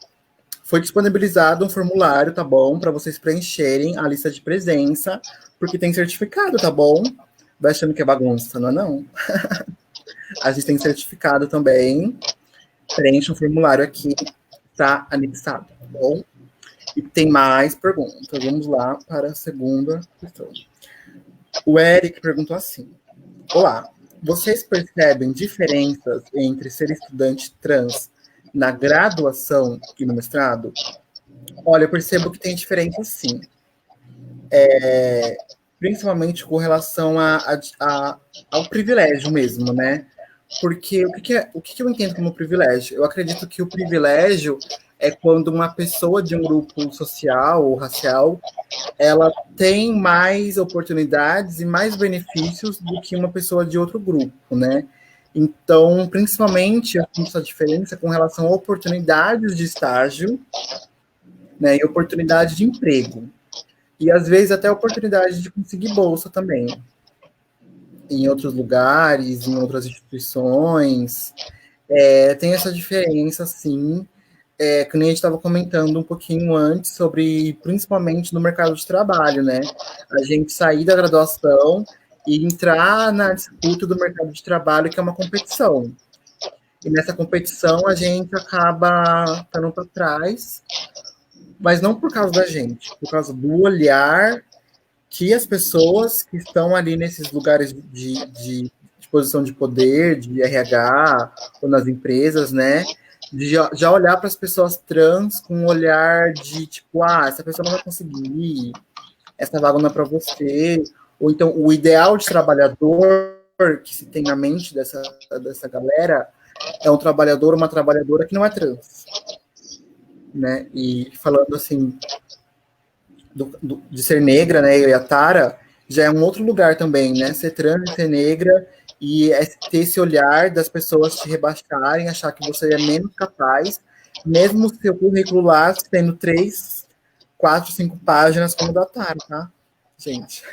foi disponibilizado um formulário, tá bom? Para vocês preencherem a lista de presença, porque tem certificado, tá bom? Vai achando que é bagunça, não é não? A gente tem certificado também. Preencha um formulário aqui, tá anexado, tá bom? E tem mais perguntas. Vamos lá para a segunda questão. O Eric perguntou assim: olá, vocês percebem diferenças entre ser estudante trans na graduação e no mestrado? Olha, eu percebo que tem diferença sim. Principalmente com relação ao privilégio mesmo, né? Porque o que eu entendo como privilégio? Eu acredito que o privilégio é quando uma pessoa de um grupo social ou racial ela tem mais oportunidades e mais benefícios do que uma pessoa de outro grupo, né? Então, principalmente, eu sinto essa diferença com relação a oportunidades de estágio, né, e oportunidade de emprego. E, às vezes, até oportunidade de conseguir bolsa também. Em outros lugares, em outras instituições. Tem essa diferença, sim, que nem a gente estava comentando um pouquinho antes sobre, principalmente no mercado de trabalho, né? A gente sair da graduação e entrar na disputa do mercado de trabalho, que é uma competição. E nessa competição a gente acaba ficando para trás, mas não por causa da gente, por causa do olhar que as pessoas que estão ali nesses lugares de posição de poder, de RH, ou nas empresas, né? De já olhar para as pessoas trans com um olhar de tipo, essa pessoa não vai conseguir, essa vaga não é para você. Ou então, o ideal de trabalhador que se tem na mente dessa galera é um trabalhador, uma trabalhadora que não é trans. Né? E falando assim, de ser negra, né, eu e a Tara, já é um outro lugar também, né, ser trans, ser negra, e ter esse olhar das pessoas te rebaixarem, achar que você é menos capaz, mesmo o seu currículo lá tendo 3, 4, 5 páginas como o da Tara, tá, gente?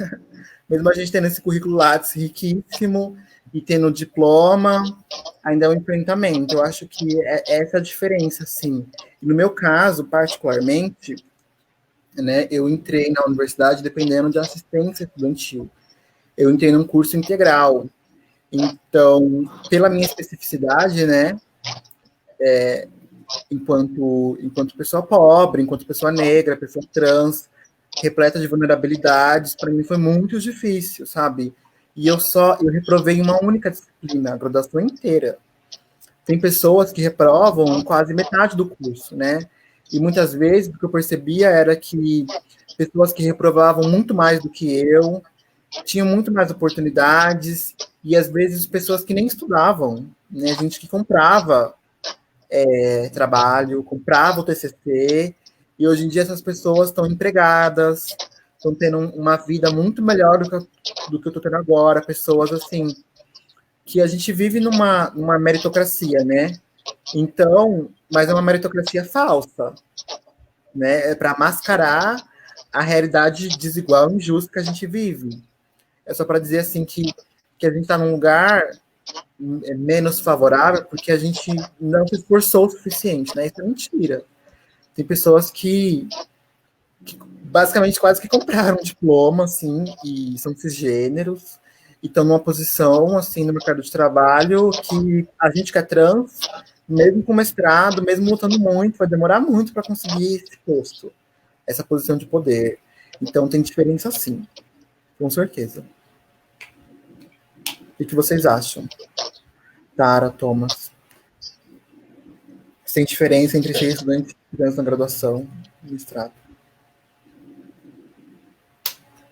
Mesmo a gente tendo esse currículo Lattes riquíssimo, e tendo diploma, ainda é um enfrentamento. Eu acho que é essa a diferença, sim. No meu caso, particularmente, né, eu entrei na universidade dependendo de assistência estudantil. Eu entrei num curso integral. Então, pela minha especificidade, né, enquanto pessoa pobre, enquanto pessoa negra, pessoa trans, repleta de vulnerabilidades, para mim foi muito difícil, sabe? E eu reprovei uma única disciplina, a graduação inteira. Tem pessoas que reprovam quase metade do curso, né? E muitas vezes o que eu percebia era que pessoas que reprovavam muito mais do que eu tinham muito mais oportunidades, e às vezes pessoas que nem estudavam, né? Gente que comprava trabalho, comprava o TCC, e hoje em dia essas pessoas estão empregadas, estão tendo uma vida muito melhor do que eu estou tendo agora, pessoas assim, que a gente vive numa meritocracia, né? Então, mas é uma meritocracia falsa, né? É para mascarar a realidade desigual e injusta que a gente vive. É só para dizer assim que a gente está num lugar menos favorável porque a gente não se esforçou o suficiente, né? Isso é mentira. Tem pessoas que basicamente quase que compraram um diploma, assim, e são cisgêneros, e estão numa posição, assim, no mercado de trabalho que a gente que é trans, mesmo com mestrado, mesmo lutando muito, vai demorar muito para conseguir esse posto, essa posição de poder. Então tem diferença sim, com certeza. O que vocês acham? Tara, Thomas? tem diferença entre ser estudante trans na graduação e mestrado.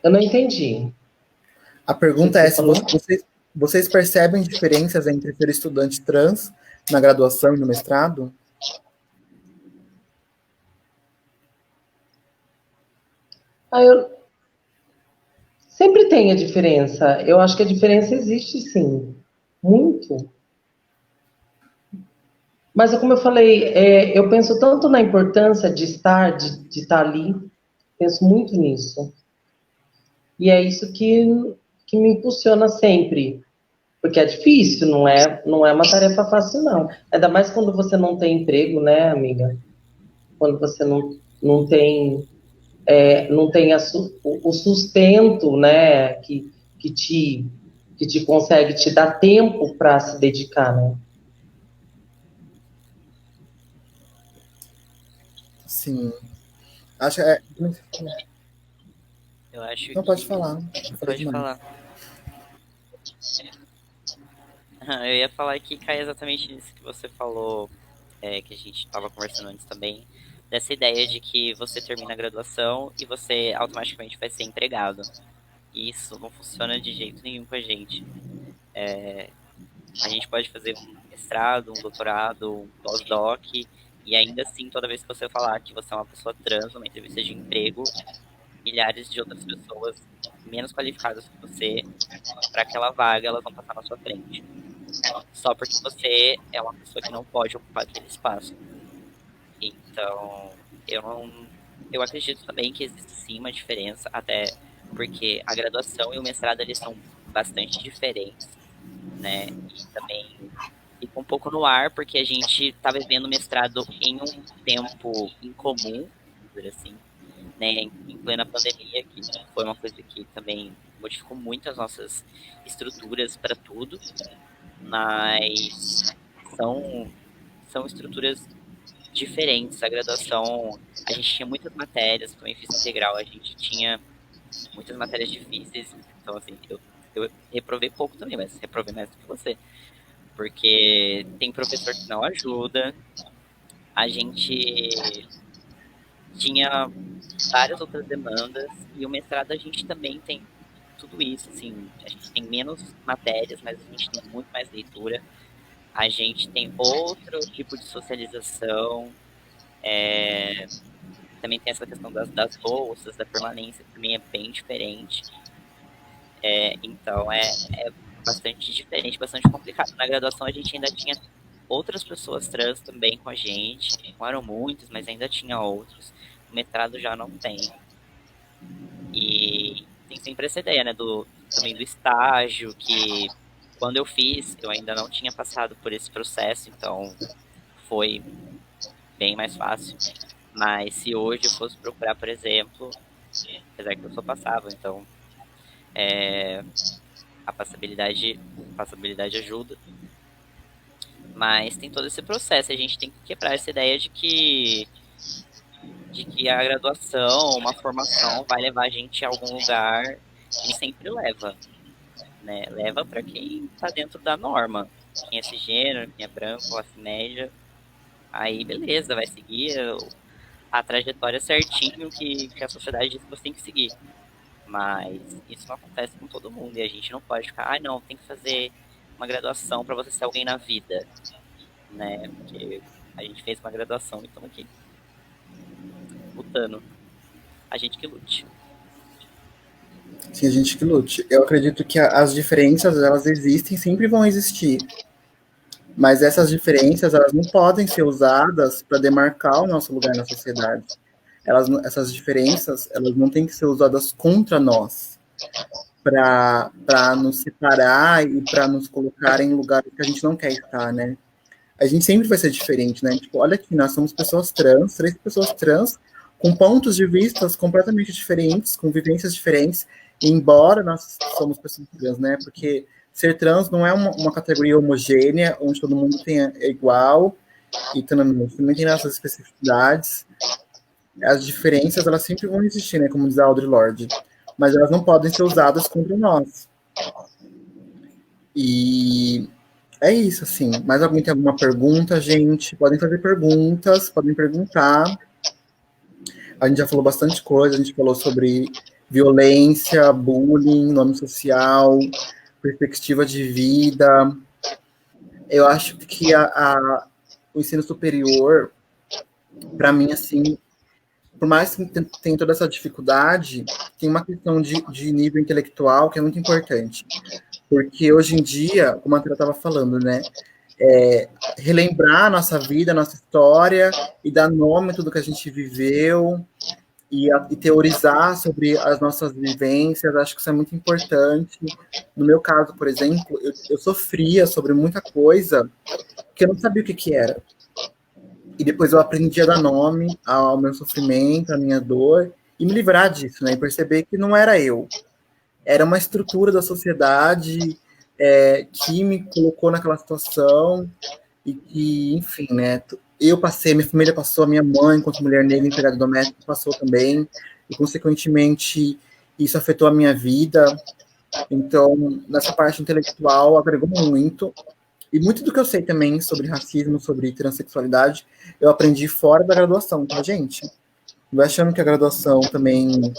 Eu não entendi. A pergunta é se vocês percebem diferenças entre ser estudante trans na graduação e no mestrado? Sempre tem a diferença. Eu acho que a diferença existe, sim. Muito. Mas, como eu falei, eu penso tanto na importância de estar ali, penso muito nisso. E é isso que me impulsiona sempre. Porque é difícil, não é uma tarefa fácil, não. Ainda mais quando você não tem emprego, né, amiga? Quando você não tem o sustento, né, que te consegue te dar tempo para se dedicar, né? Sim. Acho Eu acho não, que... pode falar. Pode falar. Eu ia falar que cai exatamente nisso que você falou, que a gente estava conversando antes também, dessa ideia de que você termina a graduação e você automaticamente vai ser empregado. E isso não funciona de jeito nenhum com a gente. A gente pode fazer um mestrado, um doutorado, um pós-doc, e ainda assim, toda vez que você falar que você é uma pessoa trans numa entrevista de emprego, milhares de outras pessoas menos qualificadas que você, para aquela vaga, elas vão passar na sua frente. Só porque você é uma pessoa que não pode ocupar aquele espaço. Então, eu acredito também que existe sim uma diferença, até porque a graduação e o mestrado, eles são bastante diferentes, né? E também fica um pouco no ar, porque a gente está vivendo o mestrado em um tempo incomum, vamos dizer assim, né? Em plena pandemia, que foi uma coisa que também modificou muito as nossas estruturas para tudo, mas são estruturas diferentes. A graduação, a gente tinha muitas matérias, também fiz integral, a gente tinha muitas matérias difíceis, então assim, eu reprovei pouco também, mas reprovei mais do que você, porque tem professor que não ajuda, a gente tinha várias outras demandas, e o mestrado a gente também tem tudo isso, assim, a gente tem menos matérias, mas a gente tem muito mais leitura, a gente tem outro tipo de socialização, também tem essa questão das bolsas, da permanência, que também é bem diferente. Então é bastante diferente, bastante complicado. Na graduação a gente ainda tinha outras pessoas trans também com a gente, não eram muitas, mas ainda tinha outros. No mestrado já não tem. E tem sempre essa ideia, né, também do estágio, que quando eu fiz, eu ainda não tinha passado por esse processo, então foi bem mais fácil. Mas se hoje eu fosse procurar, por exemplo, apesar que eu só passava, então a passabilidade ajuda. Mas tem todo esse processo, a gente tem que quebrar essa ideia de que a graduação, uma formação vai levar a gente a algum lugar, e sempre leva, né? Leva para quem está dentro da norma, quem é cisgênero, quem é branco, classe média, aí beleza, vai seguir a trajetória certinho que a sociedade diz que você tem que seguir. Mas isso não acontece com todo mundo, e a gente não pode ficar, não, tem que fazer uma graduação para você ser alguém na vida, né? Porque a gente fez uma graduação e estamos aqui lutando. A gente que lute. Sim, a gente que lute. Eu acredito que as diferenças, elas existem, sempre vão existir. Mas essas diferenças, elas não podem ser usadas para demarcar o nosso lugar na sociedade. Essas diferenças, elas não têm que ser usadas contra nós, para nos separar e para nos colocar em lugares que a gente não quer estar, né? A gente sempre vai ser diferente, né? Tipo, olha aqui, nós somos pessoas trans, 3 pessoas trans, com pontos de vista completamente diferentes, com vivências diferentes, embora nós somos pessoas trans, né? Porque ser trans não é uma categoria homogênea, onde todo mundo é igual, e também tem nossas especificidades. As diferenças, elas sempre vão existir, né? Como diz a Audre Lorde. Mas elas não podem ser usadas contra nós. E é isso, assim. Mais alguém tem alguma pergunta, gente? Podem fazer perguntas, podem perguntar. A gente já falou bastante coisa, a gente falou sobre violência, bullying, nome social, perspectiva de vida. Eu acho que o ensino superior, para mim, assim, por mais que tenha toda essa dificuldade, tem uma questão de nível intelectual que é muito importante. Porque hoje em dia, como a Andrea estava falando, né, relembrar a nossa vida, a nossa história, e dar nome a tudo que a gente viveu, e teorizar sobre as nossas vivências, acho que isso é muito importante. No meu caso, por exemplo, eu sofria sobre muita coisa que eu não sabia o que era. E depois eu aprendi a dar nome ao meu sofrimento, à minha dor, e me livrar disso, né? E perceber que não era eu. Era uma estrutura da sociedade que me colocou naquela situação e que, enfim, né? Eu passei, minha família passou, a minha mãe, enquanto mulher negra empregada doméstica, passou também, e, consequentemente, isso afetou a minha vida. Então, nessa parte intelectual, agregou muito. E muito do que eu sei também sobre racismo, sobre transexualidade, eu aprendi fora da graduação, tá, gente? Não vai achando que a graduação também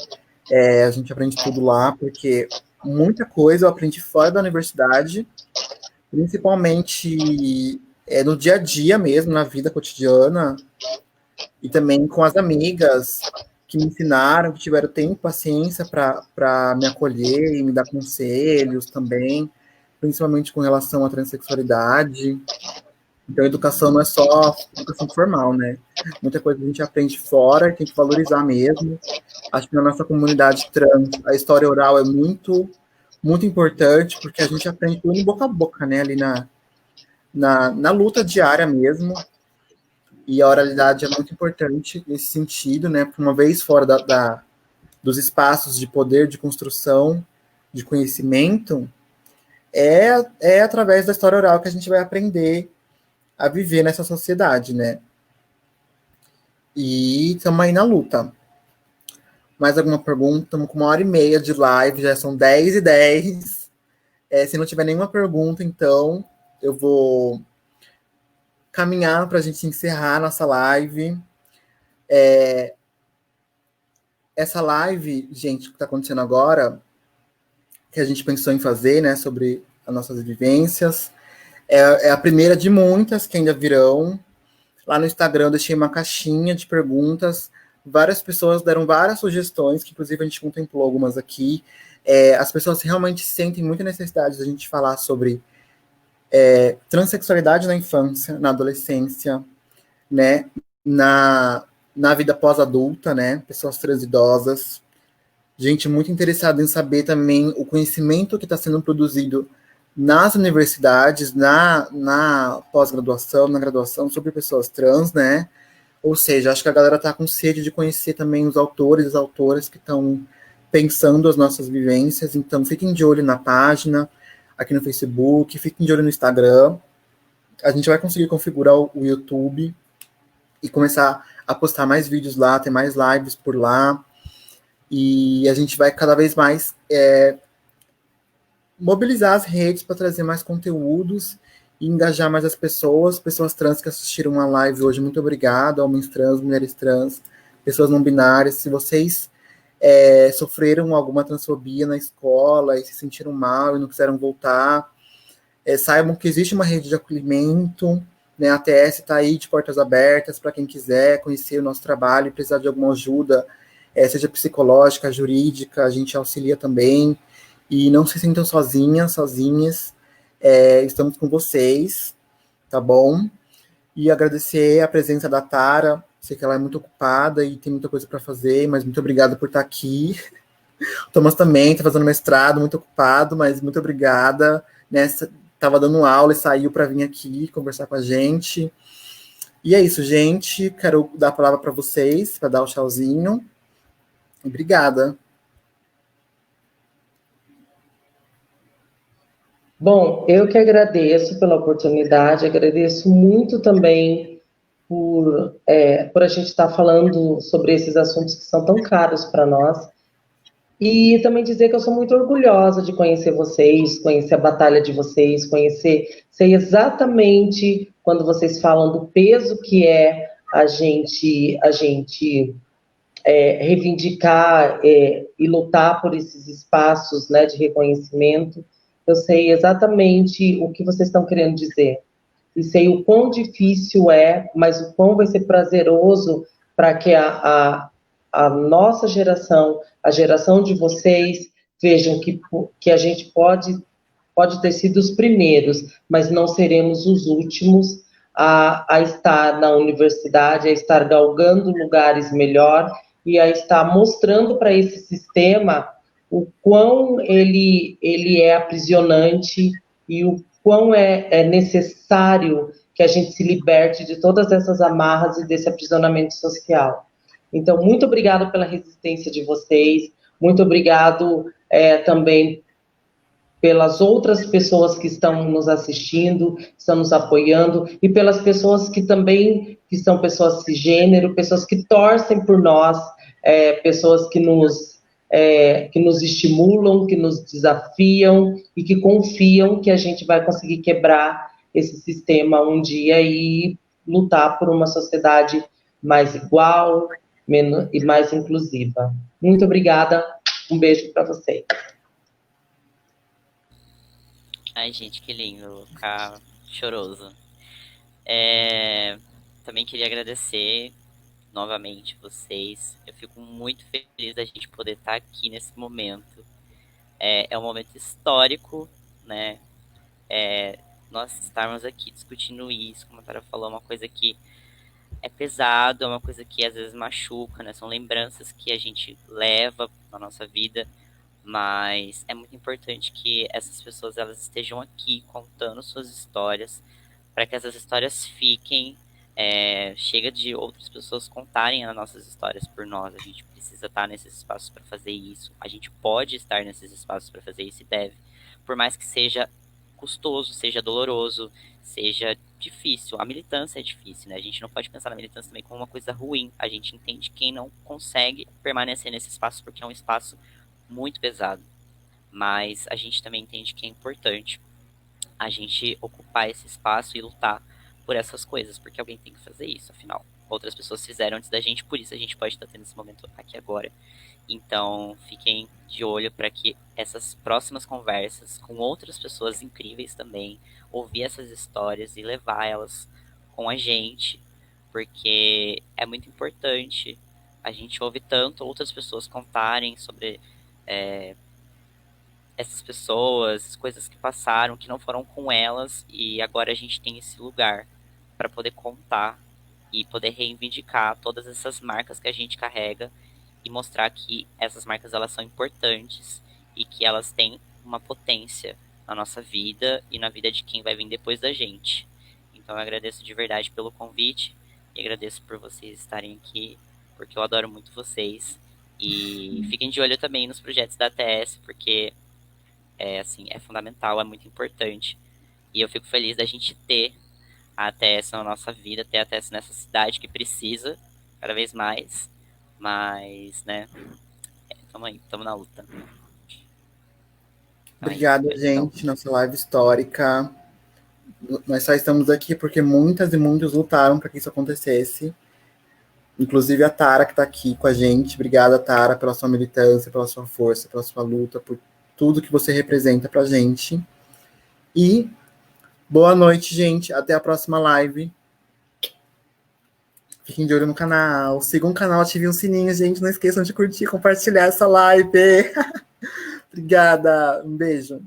a gente aprende tudo lá, porque muita coisa eu aprendi fora da universidade, principalmente no dia a dia mesmo, na vida cotidiana, e também com as amigas que me ensinaram, que tiveram tempo e paciência para me acolher e me dar conselhos também, principalmente com relação à transexualidade. Então, a educação não é só educação formal, né? Muita coisa a gente aprende fora e tem que valorizar mesmo. Acho que na nossa comunidade trans, a história oral é muito, muito importante, porque a gente aprende tudo boca a boca, né? Ali na luta diária mesmo. E a oralidade é muito importante nesse sentido, né? Porque uma vez fora dos espaços de poder, de construção, de conhecimento, é através da história oral que a gente vai aprender a viver nessa sociedade, né? E estamos aí na luta. Mais alguma pergunta? Estamos com 1h30 de live, já são 10h10. Se não tiver nenhuma pergunta, então, eu vou caminhar para a gente encerrar nossa live. Essa live, gente, que está acontecendo agora, que a gente pensou em fazer, né, sobre as nossas vivências, é a primeira de muitas que ainda virão. Lá no Instagram eu deixei uma caixinha de perguntas. Várias pessoas deram várias sugestões, que inclusive a gente contemplou algumas aqui. As pessoas realmente sentem muita necessidade de a gente falar sobre transexualidade na infância, na adolescência, né? Na vida pós-adulta, né? Pessoas transidosas. Gente muito interessada em saber também o conhecimento que está sendo produzido nas universidades, na pós-graduação, na graduação, sobre pessoas trans, né? Ou seja, acho que a galera tá com sede de conhecer também os autores e as autoras que estão pensando as nossas vivências. Então, fiquem de olho na página, aqui no Facebook, fiquem de olho no Instagram. A gente vai conseguir configurar o YouTube e começar a postar mais vídeos lá, ter mais lives por lá. E a gente vai cada vez mais mobilizar as redes para trazer mais conteúdos e engajar mais as pessoas trans que assistiram a live hoje. Muito obrigado, homens trans, mulheres trans, pessoas não binárias. Se vocês sofreram alguma transfobia na escola e se sentiram mal e não quiseram voltar, saibam que existe uma rede de acolhimento, né? A ATS está aí de portas abertas para quem quiser conhecer o nosso trabalho e precisar de alguma ajuda, seja psicológica, jurídica, a gente auxilia também. E não se sintam sozinhas, estamos com vocês, tá bom? E agradecer a presença da Tara, sei que ela é muito ocupada e tem muita coisa para fazer, mas muito obrigada por estar aqui. O Thomas também está fazendo mestrado, muito ocupado, mas muito obrigada. Estava dando aula e saiu para vir aqui conversar com a gente. E é isso, gente. Quero dar a palavra para vocês, para dar o tchauzinho. Obrigada. Bom, eu que agradeço pela oportunidade, agradeço muito também por a gente estar falando sobre esses assuntos que são tão caros para nós. E também dizer que eu sou muito orgulhosa de conhecer vocês, conhecer a batalha de vocês, sei exatamente quando vocês falam do peso que é a gente reivindicar e lutar por esses espaços, né, de reconhecimento. Eu sei exatamente o que vocês estão querendo dizer. E sei o quão difícil é, mas o quão vai ser prazeroso para que a nossa geração, a geração de vocês, vejam que a gente pode ter sido os primeiros, mas não seremos os últimos a estar na universidade, a estar galgando lugares melhor e a estar mostrando para esse sistema o quão ele é aprisionante e o quão é necessário que a gente se liberte de todas essas amarras e desse aprisionamento social. Então, muito obrigada pela resistência de vocês, muito obrigado também pelas outras pessoas que estão nos assistindo, estão nos apoiando, e pelas pessoas que também, que são pessoas cisgênero, pessoas que torcem por nós, pessoas que nos estimulam, que nos desafiam e que confiam que a gente vai conseguir quebrar esse sistema um dia e lutar por uma sociedade mais igual e mais inclusiva. Muito obrigada, um beijo para vocês. Ai, gente, que lindo, vou ficar choroso. Também queria agradecer novamente vocês. Eu fico muito feliz da gente poder estar aqui nesse momento. É um momento histórico, né? Nós estarmos aqui discutindo isso, como a Tara falou, uma coisa que é pesado, é uma coisa que às vezes machuca, né? São lembranças que a gente leva na nossa vida, mas é muito importante que essas pessoas elas estejam aqui contando suas histórias, para que essas histórias fiquem. Chega de outras pessoas contarem as nossas histórias por nós. A gente precisa estar nesses espaços para fazer isso. A gente pode estar nesses espaços para fazer isso e deve. Por mais que seja custoso, seja doloroso, seja difícil. A militância é difícil, né? A gente não pode pensar na militância também como uma coisa ruim. A gente entende quem não consegue permanecer nesse espaço porque é um espaço muito pesado. Mas a gente também entende que é importante a gente ocupar esse espaço e lutar por essas coisas, porque alguém tem que fazer isso, afinal. Outras pessoas fizeram antes da gente, por isso a gente pode estar tendo esse momento aqui agora. Então, fiquem de olho para que essas próximas conversas com outras pessoas incríveis também, ouvir essas histórias e levar elas com a gente, porque é muito importante. A gente ouve tanto outras pessoas contarem sobre essas pessoas, coisas que passaram, que não foram com elas, e agora a gente tem esse lugar para poder contar e poder reivindicar todas essas marcas que a gente carrega e mostrar que essas marcas elas são importantes e que elas têm uma potência na nossa vida e na vida de quem vai vir depois da gente. Então eu agradeço de verdade pelo convite e agradeço por vocês estarem aqui, porque eu adoro muito vocês. E fiquem de olho também nos projetos da ATS, porque é fundamental, é muito importante. E eu fico feliz da gente ter a ATS na nossa vida, ter a ATS nessa cidade que precisa cada vez mais. Mas, né, tamo aí, tamo na luta. Obrigada, gente, nossa live histórica. Nós só estamos aqui porque muitas e muitos lutaram para que isso acontecesse. Inclusive a Tara, que está aqui com a gente. Obrigada, Tara, pela sua militância, pela sua força, pela sua luta, por tudo que você representa pra gente. E boa noite, gente. Até a próxima live. Fiquem de olho no canal. Sigam o canal, ativem o sininho, gente. Não esqueçam de curtir e compartilhar essa live. Obrigada. Um beijo.